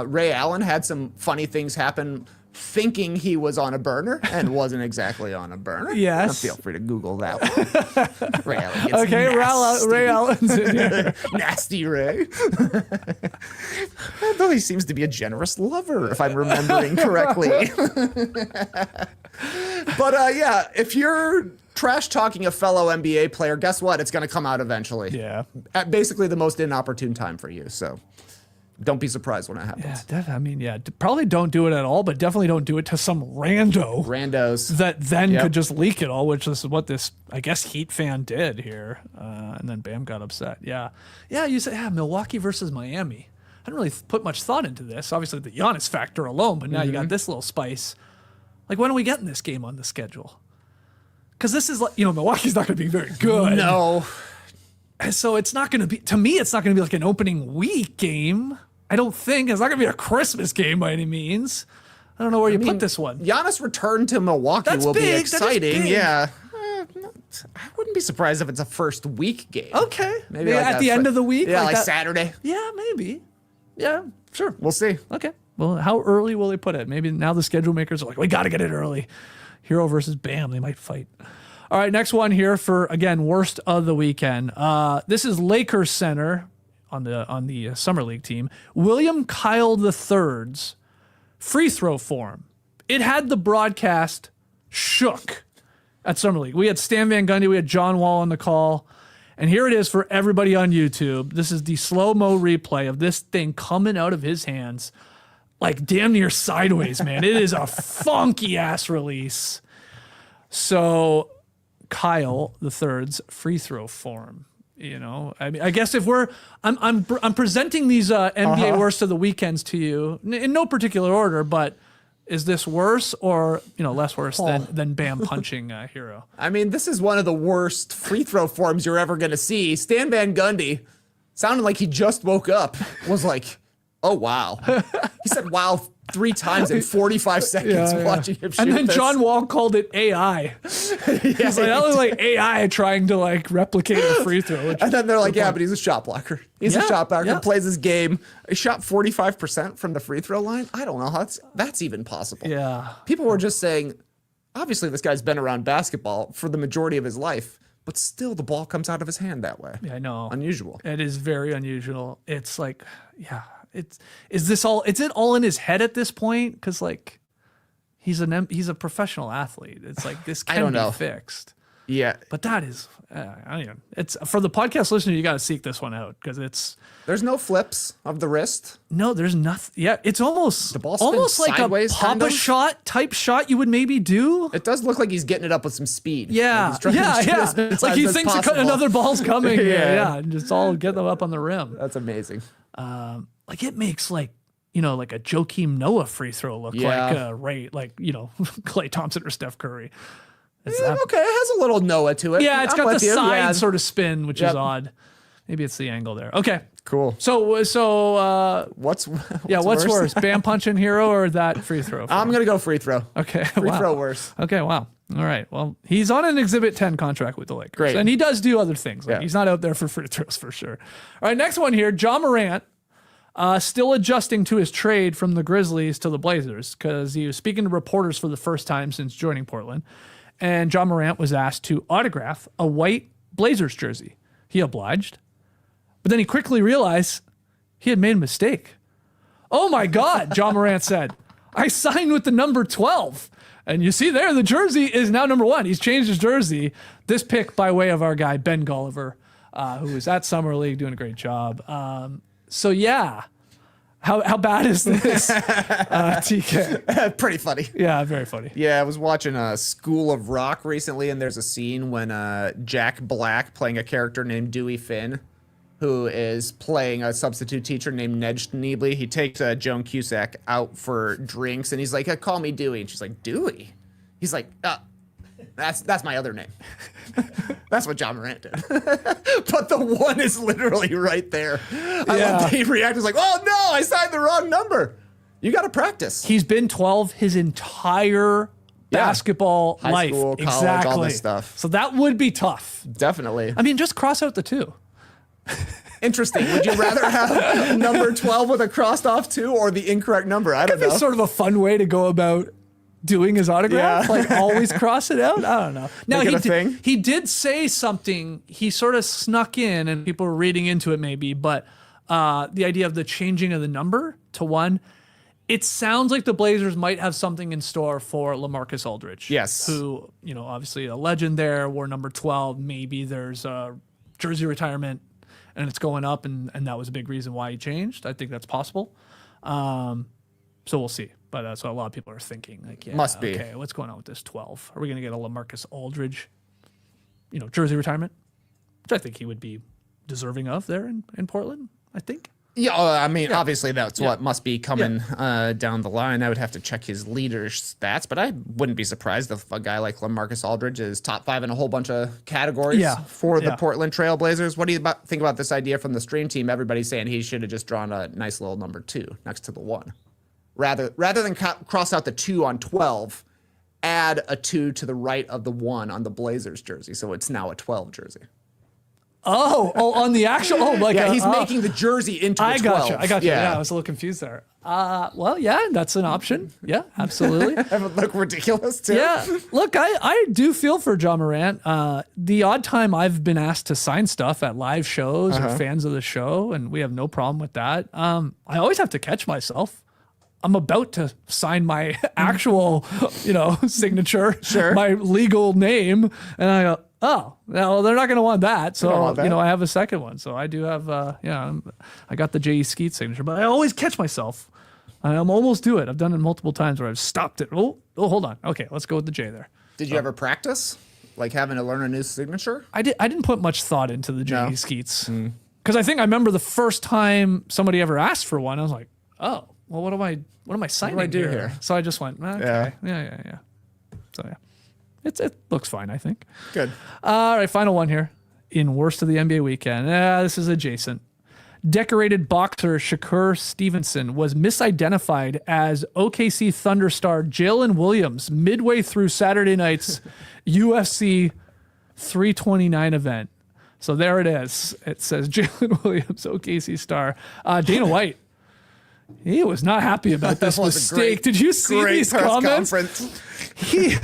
[SPEAKER 3] Ray Allen had some funny things happen thinking he was on a burner and wasn't exactly on a burner.
[SPEAKER 1] Yes.
[SPEAKER 3] Feel free to Google that one. Ray Allen gets
[SPEAKER 1] Okay,
[SPEAKER 3] nasty.
[SPEAKER 1] Ray Allen's in here.
[SPEAKER 3] Nasty Ray. Though he seems to be a generous lover, if I'm remembering correctly. But yeah, if you're trash talking a fellow NBA player, guess what? It's going to come out eventually.
[SPEAKER 1] Yeah.
[SPEAKER 3] At basically the most inopportune time for you. So don't be surprised when it happens.
[SPEAKER 1] Yeah, probably don't do it at all, but definitely don't do it to some
[SPEAKER 3] randos
[SPEAKER 1] that then could just leak it all, which is what this, I guess, Heat fan did here. And then Bam got upset. Yeah, you said, Milwaukee versus Miami. I didn't really put much thought into this. Obviously, the Giannis factor alone, but now you got this little spice. Like, when are we getting this game on the schedule? Because this is like, Milwaukee's not going to be very good.
[SPEAKER 3] No.
[SPEAKER 1] So it's not going to be, to me, it's not going to be like an opening week game. I don't think. It's not going to be a Christmas game by any means. I don't know where you put this one.
[SPEAKER 3] Giannis' return to Milwaukee will be exciting. Yeah. I wouldn't be surprised if it's a first week game.
[SPEAKER 1] Okay.
[SPEAKER 3] Maybe
[SPEAKER 1] at the end of the week?
[SPEAKER 3] Yeah, like
[SPEAKER 1] that.
[SPEAKER 3] Saturday.
[SPEAKER 1] Yeah, maybe. Yeah, sure.
[SPEAKER 3] We'll see.
[SPEAKER 1] Okay. Well, how early will they put it? Maybe now the schedule makers are like, we got to get it early. Herro versus Bam. They might fight. All right, next one here for, again, worst of the weekend. This is Lakers center on the Summer League team. William Kyle III's free throw form it had the broadcast shook at Summer League. We had Stan Van Gundy, we had John Wall on the call. And here it is for everybody on YouTube. This is the slow-mo replay of this thing coming out of his hands like damn near sideways, man. It is a funky-ass release. So Kyle the Third's free throw form. You know, I mean, I guess if I'm presenting these NBA worst of the weekends to you in no particular order, but is this worse or, you know, less worse than Bam punching Herro? I
[SPEAKER 3] mean, this is one of the worst free throw forms you're ever going to see. Stan Van Gundy sounded like he just woke up, was like, oh, wow. He said wow 3 times in 45 seconds watching him shoot
[SPEAKER 1] And then
[SPEAKER 3] this.
[SPEAKER 1] John Wall called it AI. He's like, that was like AI trying to like replicate a free throw.
[SPEAKER 3] And then they're like, yeah, but he's a shot blocker. He's a shot blocker, plays his game. He shot 45% from the free throw line. I don't know how that's even possible.
[SPEAKER 1] Yeah.
[SPEAKER 3] People were just saying, obviously this guy's been around basketball for the majority of his life, but still the ball comes out of his hand that way.
[SPEAKER 1] Yeah, I know.
[SPEAKER 3] Unusual.
[SPEAKER 1] It is very unusual. It's like, is it all in his head at this point? Because like he's a professional athlete. It's like this can be fixed.
[SPEAKER 3] Yeah,
[SPEAKER 1] but that is it's for the podcast listener. You got to seek this one out because
[SPEAKER 3] there's no flips of the wrist.
[SPEAKER 1] No, there's nothing. Yeah, it's almost
[SPEAKER 3] like
[SPEAKER 1] sideways, a pop-a shot type shot you would maybe do.
[SPEAKER 3] It does look like he's getting it up with some speed.
[SPEAKER 1] Yeah, like, like he thinks another ball's coming. yeah, and just all get them up on the rim.
[SPEAKER 3] That's amazing.
[SPEAKER 1] Like it makes like, you know, like a Joakim Noah free throw look like you know, Klay Thompson or Steph Curry.
[SPEAKER 3] Okay, it has a little Noah to it.
[SPEAKER 1] Yeah, it's got the side sort of spin, which is odd. Maybe it's the angle there. Okay,
[SPEAKER 3] cool.
[SPEAKER 1] So
[SPEAKER 3] what's
[SPEAKER 1] worse, Bam punching Herro or that free throw?
[SPEAKER 3] I'm gonna go free throw.
[SPEAKER 1] Okay,
[SPEAKER 3] free throw worse.
[SPEAKER 1] Okay, wow. All right. Well, he's on an Exhibit 10 contract with the Lakers.
[SPEAKER 3] Great.
[SPEAKER 1] And he does do other things. Like he's not out there for free throws for sure. All right, next one here, Ja Morant. Still adjusting to his trade from the Grizzlies to the Blazers because he was speaking to reporters for the first time since joining Portland. And Ja Morant was asked to autograph a white Blazers jersey. He obliged. But then he quickly realized he had made a mistake. Oh my God, Ja Morant said. I signed with the number 12. And you see there, the jersey is now number 1. He's changed his jersey. This pick by way of our guy, Ben Gulliver, who was at Summer League doing a great job. So yeah, how bad is this, TK?
[SPEAKER 3] Pretty funny.
[SPEAKER 1] Yeah, very funny.
[SPEAKER 3] Yeah, I was watching School of Rock recently, and there's a scene when Jack Black playing a character named Dewey Finn, who is playing a substitute teacher named Ned Schneebly. He takes Joan Cusack out for drinks, and he's like, call me Dewey. And she's like, Dewey? He's like, that's my other name. That's what Ja Morant did. But the 1 is literally right there. I love that he reacted like, oh no, I signed the wrong number. You got to practice.
[SPEAKER 1] He's been 12 his entire basketball
[SPEAKER 3] High
[SPEAKER 1] life.
[SPEAKER 3] school, college,
[SPEAKER 1] exactly.
[SPEAKER 3] all this stuff.
[SPEAKER 1] So that would be tough.
[SPEAKER 3] Definitely.
[SPEAKER 1] I mean, just cross out the 2.
[SPEAKER 3] Interesting. Would you rather have number 12 with a crossed off 2 or the incorrect number? I don't know.
[SPEAKER 1] Could be sort of a fun way to go about doing his autograph, like always cross it out. I don't know. Now he did say something. He sort of snuck in, and people were reading into it maybe. But the idea of the changing of the number to 1, it sounds like the Blazers might have something in store for LaMarcus Aldridge.
[SPEAKER 3] Yes,
[SPEAKER 1] who obviously a legend there. Wore number 12. Maybe there's a jersey retirement, and it's going up, and that was a big reason why he changed. I think that's possible. So we'll see. But that's what a lot of people are thinking. Like, yeah,
[SPEAKER 3] must be.
[SPEAKER 1] Okay, what's going on with this 12? Are we going to get a LaMarcus Aldridge, jersey retirement? Which I think he would be deserving of there in Portland, I think.
[SPEAKER 3] Yeah, I mean, obviously that's what must be coming down the line. I would have to check his leader stats, but I wouldn't be surprised if a guy like LaMarcus Aldridge is top 5 in a whole bunch of categories for the Portland Trail Blazers. What do you think about this idea from the stream team? Everybody's saying he should have just drawn a nice little number 2 next to the 1. Rather than cross out the 2 on 12, add a 2 to the right of the 1 on the Blazers jersey, so it's now a 12 jersey.
[SPEAKER 1] Oh, on the actual.
[SPEAKER 3] He's making the jersey into a 12.
[SPEAKER 1] I got you. Yeah, I was a little confused there. Well, yeah, that's an option. Yeah, absolutely.
[SPEAKER 3] That would look ridiculous too.
[SPEAKER 1] Yeah, look, I do feel for Ja Morant. The odd time I've been asked to sign stuff at live shows or fans of the show, and we have no problem with that. I always have to catch myself. I'm about to sign my actual, signature,
[SPEAKER 3] Sure.
[SPEAKER 1] my legal name. And I go, oh, no, they're not going to want that. So,
[SPEAKER 3] want that.
[SPEAKER 1] I have a second one. So I do have, I got the J.E. Skeet signature, but I always catch myself. I'm almost do it. I've done it multiple times where I've stopped it. Oh, hold on. Okay, let's go with the J there.
[SPEAKER 3] Did you ever practice? Like having to learn a new signature?
[SPEAKER 1] I didn't put much thought into the J.E.
[SPEAKER 3] No.
[SPEAKER 1] Skeets. Because I think I remember the first time somebody ever asked for one, I was like, oh, well, what am I signing
[SPEAKER 3] do here?
[SPEAKER 1] So I just went, okay, yeah. So yeah, it looks fine, I think.
[SPEAKER 3] Good.
[SPEAKER 1] All right, final one here. In worst of the NBA weekend. This is adjacent. Decorated boxer Shakur Stevenson was misidentified as OKC Thunder star Jalen Williams midway through Saturday night's UFC 329 event. So there it is. It says Jalen Williams, OKC star. Dana White, he was not happy about this
[SPEAKER 3] was a
[SPEAKER 1] mistake. Did you see these
[SPEAKER 3] press
[SPEAKER 1] comments?
[SPEAKER 3] conference.
[SPEAKER 1] He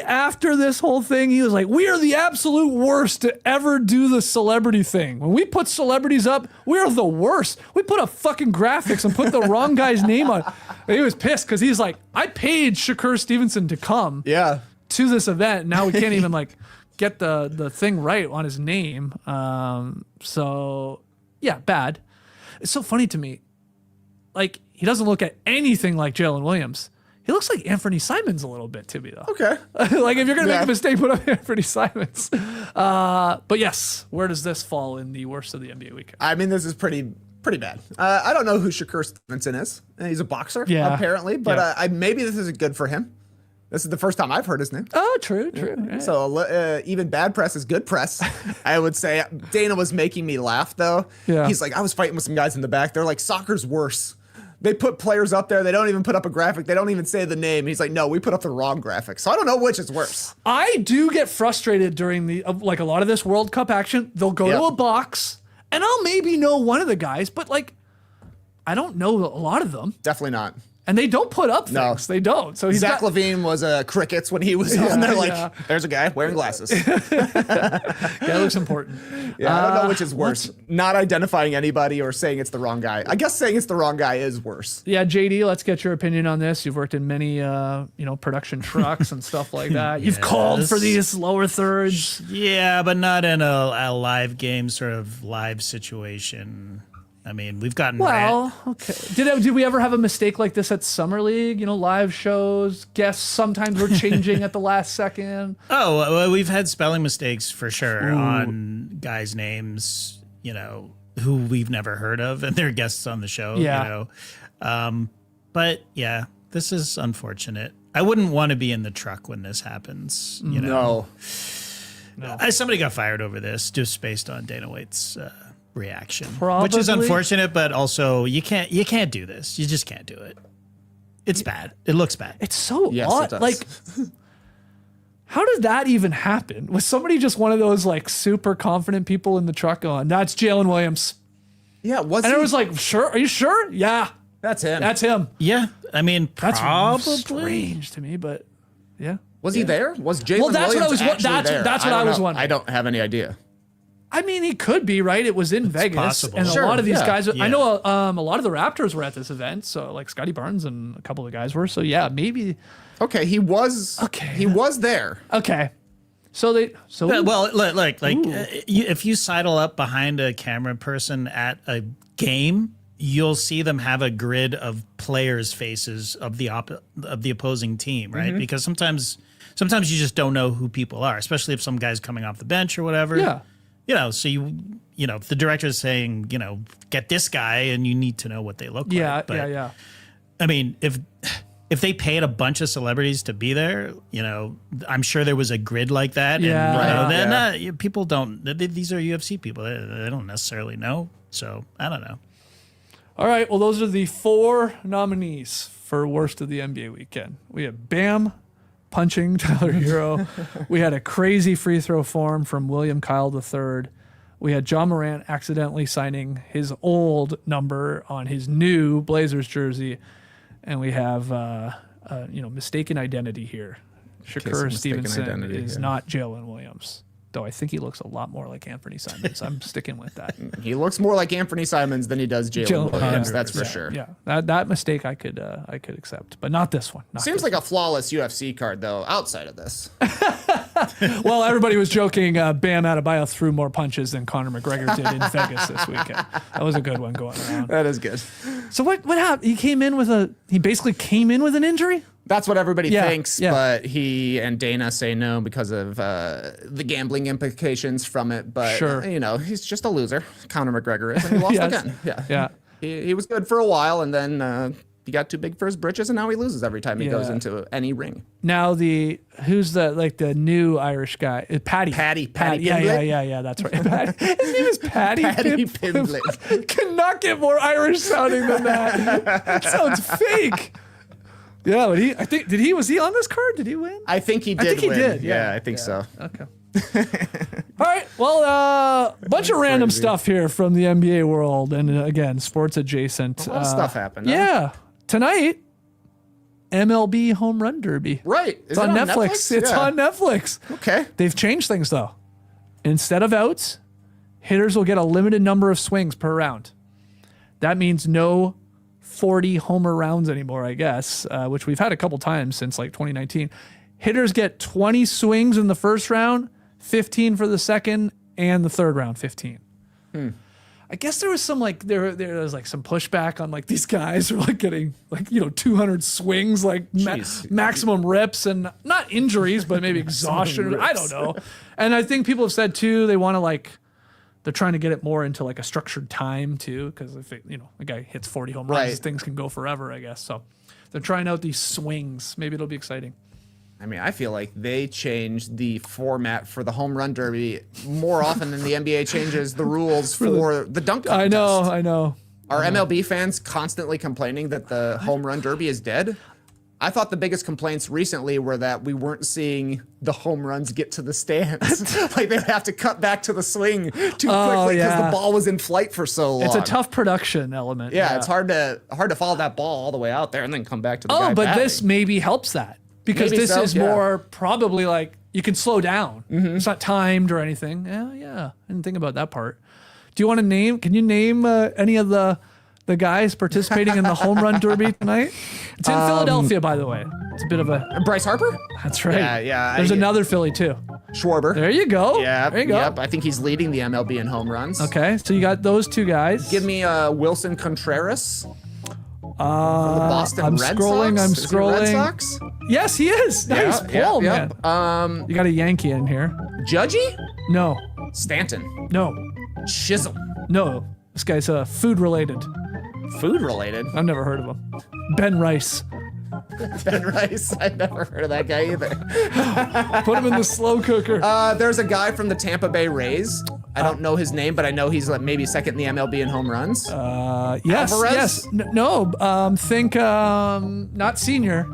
[SPEAKER 1] after this whole thing, he was like, we are the absolute worst to ever do the celebrity thing. When we put celebrities up, we're the worst. We put up fucking graphics and put the wrong guy's name on. And he was pissed because he's like, I paid Shakur Stevenson to come to this event. Now we can't even get the thing right on his name. So yeah, bad. It's so funny to me. Like, he doesn't look at anything like Jalen Williams. He looks like Anthony Simons a little bit to me, though.
[SPEAKER 3] Okay.
[SPEAKER 1] Like, if you're going to make a mistake, put up Anthony Simons. But yes, where does this fall in the worst of the NBA weekend?
[SPEAKER 3] I mean, this is pretty bad. I don't know who Shakur Stevenson is. He's a boxer, apparently, but maybe this isn't good for him. This is the first time I've heard his name.
[SPEAKER 1] Oh, true. Right.
[SPEAKER 3] So even bad press is good press, I would say. Dana was making me laugh, though.
[SPEAKER 1] Yeah.
[SPEAKER 3] He's like, I was fighting with some guys in the back. They're like, soccer's worse. They put players up there. They don't even put up a graphic. They don't even say the name. He's like, no, we put up the wrong graphic. So I don't know which is worse.
[SPEAKER 1] I do get frustrated during a lot of this World Cup action. They'll go to a box, and I'll maybe know one of the guys, but I don't know a lot of them.
[SPEAKER 3] Definitely not.
[SPEAKER 1] And they don't put up things.
[SPEAKER 3] No.
[SPEAKER 1] They don't. So
[SPEAKER 3] Zach LaVine was crickets when he was on there. There's a guy wearing glasses.
[SPEAKER 1] That looks important.
[SPEAKER 3] Yeah, I don't know which is worse. Not identifying anybody or saying it's the wrong guy. I guess saying it's the wrong guy is worse.
[SPEAKER 1] Yeah, JD, let's get your opinion on this. You've worked in many, production trucks and stuff like that. You've called for these lower thirds.
[SPEAKER 4] Yeah, but not in a live game sort of live situation. I mean, we've gotten
[SPEAKER 1] okay. Did we ever have a mistake like this at Summer League? Live shows, guests sometimes were changing at the last second.
[SPEAKER 4] Oh, well, we've had spelling mistakes for sure on guys' names, who we've never heard of, and they're guests on the show.
[SPEAKER 1] Yeah.
[SPEAKER 4] But yeah, this is unfortunate. I wouldn't want to be in the truck when this happens.
[SPEAKER 3] No.
[SPEAKER 4] Somebody got fired over this just based on Dana White's reaction,
[SPEAKER 1] Probably.
[SPEAKER 4] which is unfortunate, but also you can't do this. You just can't do it. It's bad. It looks bad.
[SPEAKER 1] It's so
[SPEAKER 3] Yes,
[SPEAKER 1] odd.
[SPEAKER 3] it does.
[SPEAKER 1] Like, how did that even happen? Was somebody just one of those super confident people in the truck going, "That's Jalen Williams"?
[SPEAKER 3] Yeah,
[SPEAKER 1] And it was like, "Sure? Are you sure?" Yeah,
[SPEAKER 3] that's him.
[SPEAKER 1] that's him.
[SPEAKER 4] Yeah, I mean,
[SPEAKER 1] That's
[SPEAKER 4] probably.
[SPEAKER 1] strange to me, but yeah.
[SPEAKER 3] Was he there? Was Jalen
[SPEAKER 1] that's what I
[SPEAKER 3] Williams
[SPEAKER 1] was.
[SPEAKER 3] actually there?
[SPEAKER 1] That's what I was
[SPEAKER 3] know.
[SPEAKER 1] wondering.
[SPEAKER 3] I don't have any idea.
[SPEAKER 1] I mean, he could be, right? It was in Vegas,
[SPEAKER 4] possible.
[SPEAKER 1] and
[SPEAKER 3] Sure,
[SPEAKER 1] a lot of these guys. I
[SPEAKER 4] Yeah.
[SPEAKER 1] know a lot of the Raptors were at this event, so like Scotty Barnes and a couple of guys were. So yeah, maybe.
[SPEAKER 3] Okay, he was.
[SPEAKER 1] Okay.
[SPEAKER 3] He was there.
[SPEAKER 1] Okay, so
[SPEAKER 4] Well, if you sidle up behind a camera person at a game, you'll see them have a grid of players' faces of the opposing team, right? Because sometimes you just don't know who people are, especially if some guy's coming off the bench or whatever.
[SPEAKER 1] Yeah.
[SPEAKER 4] So if the director's saying, get this guy, and you need to know what they look like.
[SPEAKER 1] yeah.
[SPEAKER 4] I mean, if they paid a bunch of celebrities to be there, I'm sure there was a grid like that.
[SPEAKER 1] Yeah.
[SPEAKER 4] And people don't. These are UFC people. They don't necessarily know. So I don't know.
[SPEAKER 1] All right. Well, those are the 4 nominees for worst of the NBA weekend. We have Bam punching Tyler Herro. We had a crazy free throw form from William Kyle III. We had John Morant accidentally signing his old number on his new Blazers jersey. And we have, mistaken identity here. Shakur
[SPEAKER 3] mistaken
[SPEAKER 1] Stevenson
[SPEAKER 3] identity,
[SPEAKER 1] is
[SPEAKER 3] yeah.
[SPEAKER 1] not Jalen Williams. though I think he looks a lot more like Anthony Simons. I'm sticking with that.
[SPEAKER 3] He looks more like Anthony Simons than he does Jalen Williams. That's for sure.
[SPEAKER 1] Yeah, that mistake I could accept, but not this one.
[SPEAKER 3] Seems like a flawless UFC card, though, outside of this.
[SPEAKER 1] Well, everybody was joking. Bam Adebayo threw more punches than Conor McGregor did in Vegas this weekend. That was a good one going around.
[SPEAKER 3] That is good.
[SPEAKER 1] So what happened? He basically came in with an injury?
[SPEAKER 3] That's what everybody thinks, but he and Dana say no because of the gambling implications from it. But, you know, he's just a loser. Conor McGregor is, and he lost again. Yeah. He was good for a while, and then he got too big for his britches, and now he loses every time he goes into any ring.
[SPEAKER 1] Now who's the new Irish guy? Paddy.
[SPEAKER 3] Paddy.
[SPEAKER 1] Yeah. That's right. His name is Paddy.
[SPEAKER 3] Paddy Pimblett.
[SPEAKER 1] Cannot get more Irish sounding than that. That sounds fake. Yeah, but was he on this card? Did he win?
[SPEAKER 3] I think he did.
[SPEAKER 1] I think he
[SPEAKER 3] win.
[SPEAKER 1] did.
[SPEAKER 3] Yeah, I think so.
[SPEAKER 1] Okay. All right. Well, a bunch of random stuff here from the NBA world, and again, sports adjacent.
[SPEAKER 3] A lot of stuff happened.
[SPEAKER 1] Yeah. Tonight, MLB Home Run Derby.
[SPEAKER 3] Right.
[SPEAKER 1] It's on Netflix. It's on Netflix.
[SPEAKER 3] Okay.
[SPEAKER 1] They've changed things though. Instead of outs, hitters will get a limited number of swings per round. That means no 40 homer rounds anymore, I guess, which we've had a couple times since like 2019. Hitters get 20 swings in the first round, 15 for the second, and the third round, 15. I guess there was some there was like some pushback on like these guys were like getting like 200 swings, like maximum rips, and not injuries, but maybe exhaustion. I don't know. And I think people have said too they want to they're trying to get it more into like a structured time too, because if a guy hits 40 home runs, things can go forever, I guess. So they're trying out these swings. Maybe it'll be exciting.
[SPEAKER 3] I mean, I feel like they changed the format for the home run derby more often than the NBA changes the rules for the dunk contest.
[SPEAKER 1] I know.
[SPEAKER 3] Are MLB fans constantly complaining that the home run derby is dead? I thought the biggest complaints recently were that we weren't seeing the home runs get to the stands. Like they'd have to cut back to the swing too quickly because the ball was in flight for so long.
[SPEAKER 1] It's a tough production element.
[SPEAKER 3] Yeah, it's hard to follow that ball all the way out there and then come back to the guy
[SPEAKER 1] but
[SPEAKER 3] batting.
[SPEAKER 1] this maybe helps that. Because this is more probably like you can slow down. It's not timed or anything. Yeah. I didn't think about that part. Do you want to name? Can you name any of the guys participating in the home run derby tonight? It's in Philadelphia, by the way. It's a bit of a
[SPEAKER 3] Bryce Harper.
[SPEAKER 1] That's right.
[SPEAKER 3] Yeah.
[SPEAKER 1] There's another Philly too.
[SPEAKER 3] Schwarber.
[SPEAKER 1] There you go.
[SPEAKER 3] Yeah.
[SPEAKER 1] There you go.
[SPEAKER 3] Yep. I think he's leading the MLB in home runs.
[SPEAKER 1] Okay, so you got those two guys.
[SPEAKER 3] Give me Wilson Contreras. From the Boston
[SPEAKER 1] I'm
[SPEAKER 3] Red
[SPEAKER 1] scrolling.
[SPEAKER 3] Sox?
[SPEAKER 1] I'm
[SPEAKER 3] Is he
[SPEAKER 1] scrolling.
[SPEAKER 3] Red Sox?
[SPEAKER 1] Yes, he is. Nice pull, man. You got a Yankee in here.
[SPEAKER 3] Judgy?
[SPEAKER 1] No.
[SPEAKER 3] Stanton.
[SPEAKER 1] No.
[SPEAKER 3] Chisholm.
[SPEAKER 1] No. This guy's food related.
[SPEAKER 3] Food related?
[SPEAKER 1] I've never heard of him. Ben Rice.
[SPEAKER 3] Ben Rice. I've never heard of that guy either.
[SPEAKER 1] Put him in the slow cooker.
[SPEAKER 3] There's a guy from the Tampa Bay Rays. I don't know his name, but I know he's like maybe second in the MLB in home runs.
[SPEAKER 1] Yes.
[SPEAKER 3] Alvarez?
[SPEAKER 1] Yes. No. Think not senior.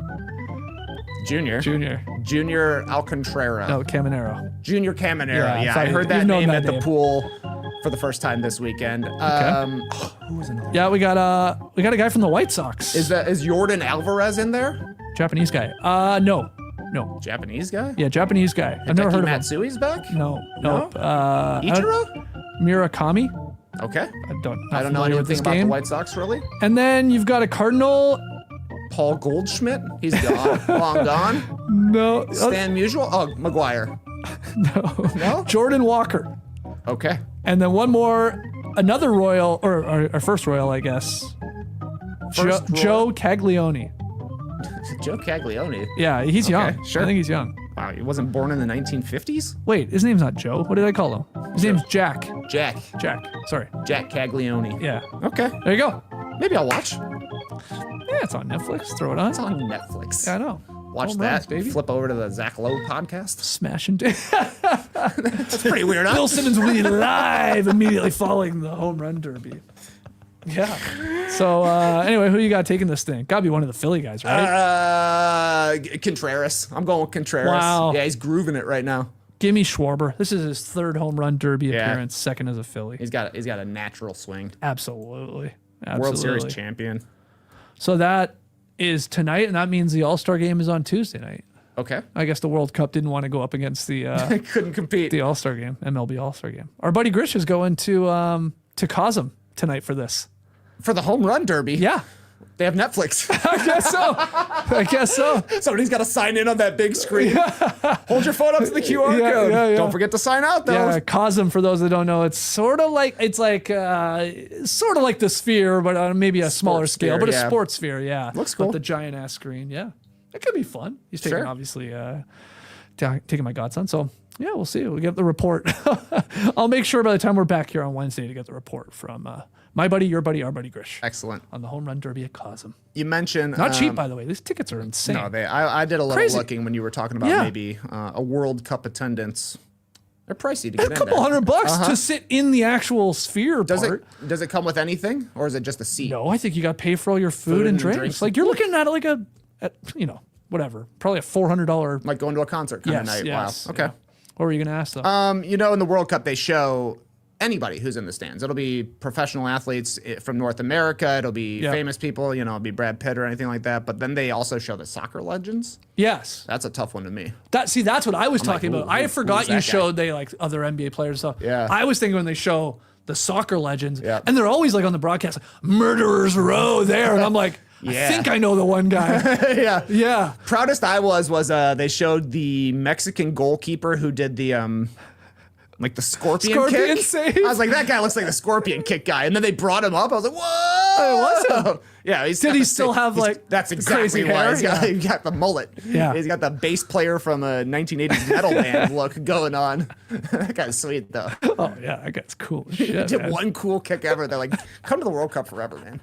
[SPEAKER 3] Junior. Junior Alcantara.
[SPEAKER 1] No, Caminero.
[SPEAKER 3] Junior Caminero. Yeah, I heard
[SPEAKER 1] you've
[SPEAKER 3] that
[SPEAKER 1] known
[SPEAKER 3] name
[SPEAKER 1] that
[SPEAKER 3] at
[SPEAKER 1] name.
[SPEAKER 3] the pool for the first time this weekend. Who was in the
[SPEAKER 1] Yeah, we got a guy from the White Sox.
[SPEAKER 3] Is Jordan Alvarez in there?
[SPEAKER 1] Japanese guy. No.
[SPEAKER 3] Japanese guy?
[SPEAKER 1] Yeah, Japanese guy. I've never heard of him.
[SPEAKER 3] Matsui's back?
[SPEAKER 1] No.
[SPEAKER 3] Ichiro?
[SPEAKER 1] Murakami.
[SPEAKER 3] Okay.
[SPEAKER 1] I don't
[SPEAKER 3] know
[SPEAKER 1] familiar with this
[SPEAKER 3] anything about the
[SPEAKER 1] game.
[SPEAKER 3] White Sox really.
[SPEAKER 1] And then you've got a Cardinal.
[SPEAKER 3] Paul Goldschmidt. He's gone. Long gone.
[SPEAKER 1] No.
[SPEAKER 3] Stan Musial. Oh, McGuire. No?
[SPEAKER 1] Jordan Walker.
[SPEAKER 3] Okay.
[SPEAKER 1] And then one more, another Royal, or our first Royal, I guess. Joe Caglione.
[SPEAKER 3] Joe Caglione.
[SPEAKER 1] Yeah, he's young.
[SPEAKER 3] Sure.
[SPEAKER 1] I think he's young.
[SPEAKER 3] Wow, he wasn't born in the 1950s?
[SPEAKER 1] Wait, his name's not Joe. What did I call him? His name's Jack.
[SPEAKER 3] Jack
[SPEAKER 1] Sorry.
[SPEAKER 3] Caglione.
[SPEAKER 1] Yeah.
[SPEAKER 3] Okay.
[SPEAKER 1] There you go.
[SPEAKER 3] Maybe I'll watch.
[SPEAKER 1] Yeah, it's on Netflix. Throw it on.
[SPEAKER 3] It's on Netflix.
[SPEAKER 1] Yeah, I know.
[SPEAKER 3] Watch
[SPEAKER 1] Home
[SPEAKER 3] that.
[SPEAKER 1] runs, baby.
[SPEAKER 3] Flip over to the Zach Lowe podcast.
[SPEAKER 1] Smashing.
[SPEAKER 3] That's pretty weird, huh?
[SPEAKER 1] Bill Simmons will be live immediately following the home run derby. Yeah. So anyway, who you got taking this thing? Gotta be one of the Philly guys, right?
[SPEAKER 3] Contreras. I'm going with Contreras.
[SPEAKER 1] Wow.
[SPEAKER 3] Yeah, he's grooving it right now.
[SPEAKER 1] Give me Schwarber. This is his third home run derby appearance, second as a Philly.
[SPEAKER 3] He's got a natural swing.
[SPEAKER 1] Absolutely.
[SPEAKER 3] World Series champion.
[SPEAKER 1] So that is tonight, and that means the All-Star game is on Tuesday night.
[SPEAKER 3] Okay.
[SPEAKER 1] I guess the World Cup didn't want to go up against the
[SPEAKER 3] Couldn't compete.
[SPEAKER 1] the All-Star game, MLB All-Star game. Our buddy Grish is going to Cosm tonight for this.
[SPEAKER 3] For the home run derby.
[SPEAKER 1] Yeah.
[SPEAKER 3] They have Netflix.
[SPEAKER 1] I guess so.
[SPEAKER 3] Somebody's got to sign in on that big screen. Hold your phone up to the QR code.
[SPEAKER 1] Yeah.
[SPEAKER 3] Don't forget to sign out, though.
[SPEAKER 1] Yeah, Cosm, for those that don't know, it's sort of like the Sphere, but on maybe a smaller scale,
[SPEAKER 3] sphere,
[SPEAKER 1] but a
[SPEAKER 3] yeah.
[SPEAKER 1] sports sphere, yeah.
[SPEAKER 3] Looks cool.
[SPEAKER 1] With the giant ass screen, yeah. It could be fun. He's taking,
[SPEAKER 3] Sure.
[SPEAKER 1] obviously, taking my godson, so yeah, we'll see. We'll get the report. I'll make sure by the time we're back here on Wednesday to get the report from my buddy, your buddy, our buddy Grish.
[SPEAKER 3] Excellent.
[SPEAKER 1] On the home run derby at Cosm.
[SPEAKER 3] You mentioned
[SPEAKER 1] Not cheap, by the way. These tickets are insane.
[SPEAKER 3] No, I did a little
[SPEAKER 1] Crazy.
[SPEAKER 3] looking when you were talking about
[SPEAKER 1] Yeah.
[SPEAKER 3] maybe a World Cup attendance. They're pricey to get
[SPEAKER 1] A
[SPEAKER 3] in
[SPEAKER 1] couple
[SPEAKER 3] there.
[SPEAKER 1] $100 to sit in the actual sphere
[SPEAKER 3] Does
[SPEAKER 1] part.
[SPEAKER 3] it come with anything, or is it just a seat?
[SPEAKER 1] No, I think you got to pay for all your food and drinks. Like you're looking at like whatever, probably a $400.
[SPEAKER 3] Like going to a concert kind of night.
[SPEAKER 1] Yes.
[SPEAKER 3] Wow. Okay.
[SPEAKER 1] Yeah. What were you gonna ask though?
[SPEAKER 3] In the World Cup, they show anybody who's in the stands. It'll be professional athletes from North America. It'll be famous people. It'll be Brad Pitt or anything like that. But then they also show the soccer legends.
[SPEAKER 1] Yes.
[SPEAKER 3] That's a tough one to me.
[SPEAKER 1] That's what I was talking about. I forgot
[SPEAKER 3] who's
[SPEAKER 1] you
[SPEAKER 3] that guy?
[SPEAKER 1] showed they like other NBA players and stuff.
[SPEAKER 3] Yeah.
[SPEAKER 1] I was thinking when they show the soccer legends,
[SPEAKER 3] Yeah.
[SPEAKER 1] and they're always like on the broadcast, murderers row there, and I'm like,
[SPEAKER 3] Yeah.
[SPEAKER 1] I think I know the one guy.
[SPEAKER 3] Yeah.
[SPEAKER 1] Yeah.
[SPEAKER 3] Proudest I was they showed the Mexican goalkeeper who did the like the scorpion
[SPEAKER 1] Scorpion
[SPEAKER 3] kick.
[SPEAKER 1] save?
[SPEAKER 3] I was like, that guy looks like the scorpion kick guy. And then they brought him up. I was like, whoa.
[SPEAKER 1] Oh, it was him?
[SPEAKER 3] Yeah.
[SPEAKER 1] Did he still have like
[SPEAKER 3] That's
[SPEAKER 1] the
[SPEAKER 3] exactly
[SPEAKER 1] crazy
[SPEAKER 3] why.
[SPEAKER 1] hair?
[SPEAKER 3] He's got the mullet.
[SPEAKER 1] Yeah.
[SPEAKER 3] He's got the bass player from a 1980s metal band look going on. That guy's sweet though.
[SPEAKER 1] Oh yeah, that guy's cool as shit.
[SPEAKER 3] Did
[SPEAKER 1] man.
[SPEAKER 3] one cool kick ever. They're like, come to the World Cup forever, man.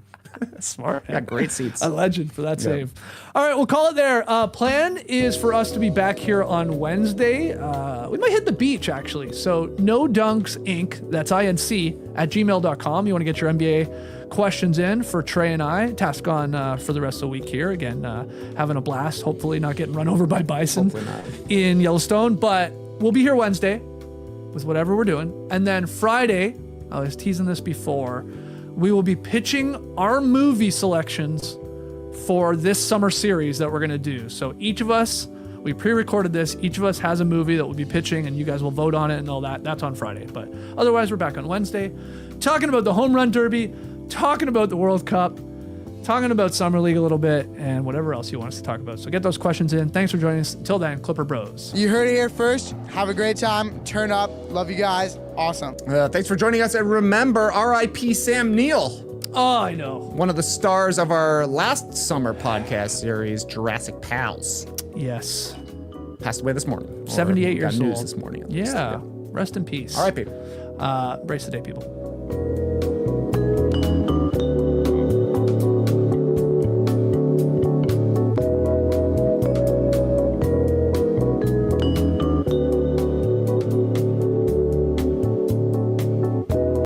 [SPEAKER 1] Smart.
[SPEAKER 3] Got great seats.
[SPEAKER 1] A legend for that save. All right, we'll call it there. Plan is for us to be back here on Wednesday. We might hit the beach, actually. So, No Dunks Inc., that's INC, at gmail.com. You want to get your NBA questions in for Trey and I. Task on for the rest of the week here. Again, having a blast. Hopefully not getting run over by bison in Yellowstone. But we'll be here Wednesday with whatever we're doing. And then Friday, I was teasing this before, we will be pitching our movie selections for this summer series that we're going to do. So each of us, we pre-recorded this. Each of us has a movie that we'll be pitching, and you guys will vote on it and all that. That's on Friday. But otherwise, we're back on Wednesday, talking about the Home Run Derby, talking about the World Cup, talking about Summer League a little bit, and whatever else you want us to talk about. So get those questions in. Thanks for joining us. Until then, Clipper Bros.
[SPEAKER 5] You heard it here first. Have a great time. Turn up. Love you guys. Awesome.
[SPEAKER 3] Thanks for joining us. And remember, R.I.P. Sam Neill.
[SPEAKER 1] Oh, I know.
[SPEAKER 3] One of the stars of our last summer podcast series, Jurassic Pals,
[SPEAKER 1] Yes.
[SPEAKER 3] passed away this morning. Or
[SPEAKER 1] 78 years
[SPEAKER 3] got news
[SPEAKER 1] old.
[SPEAKER 3] this morning. at least.
[SPEAKER 1] Yeah. Rest in peace.
[SPEAKER 3] R.I.P.
[SPEAKER 1] Brace the day, people.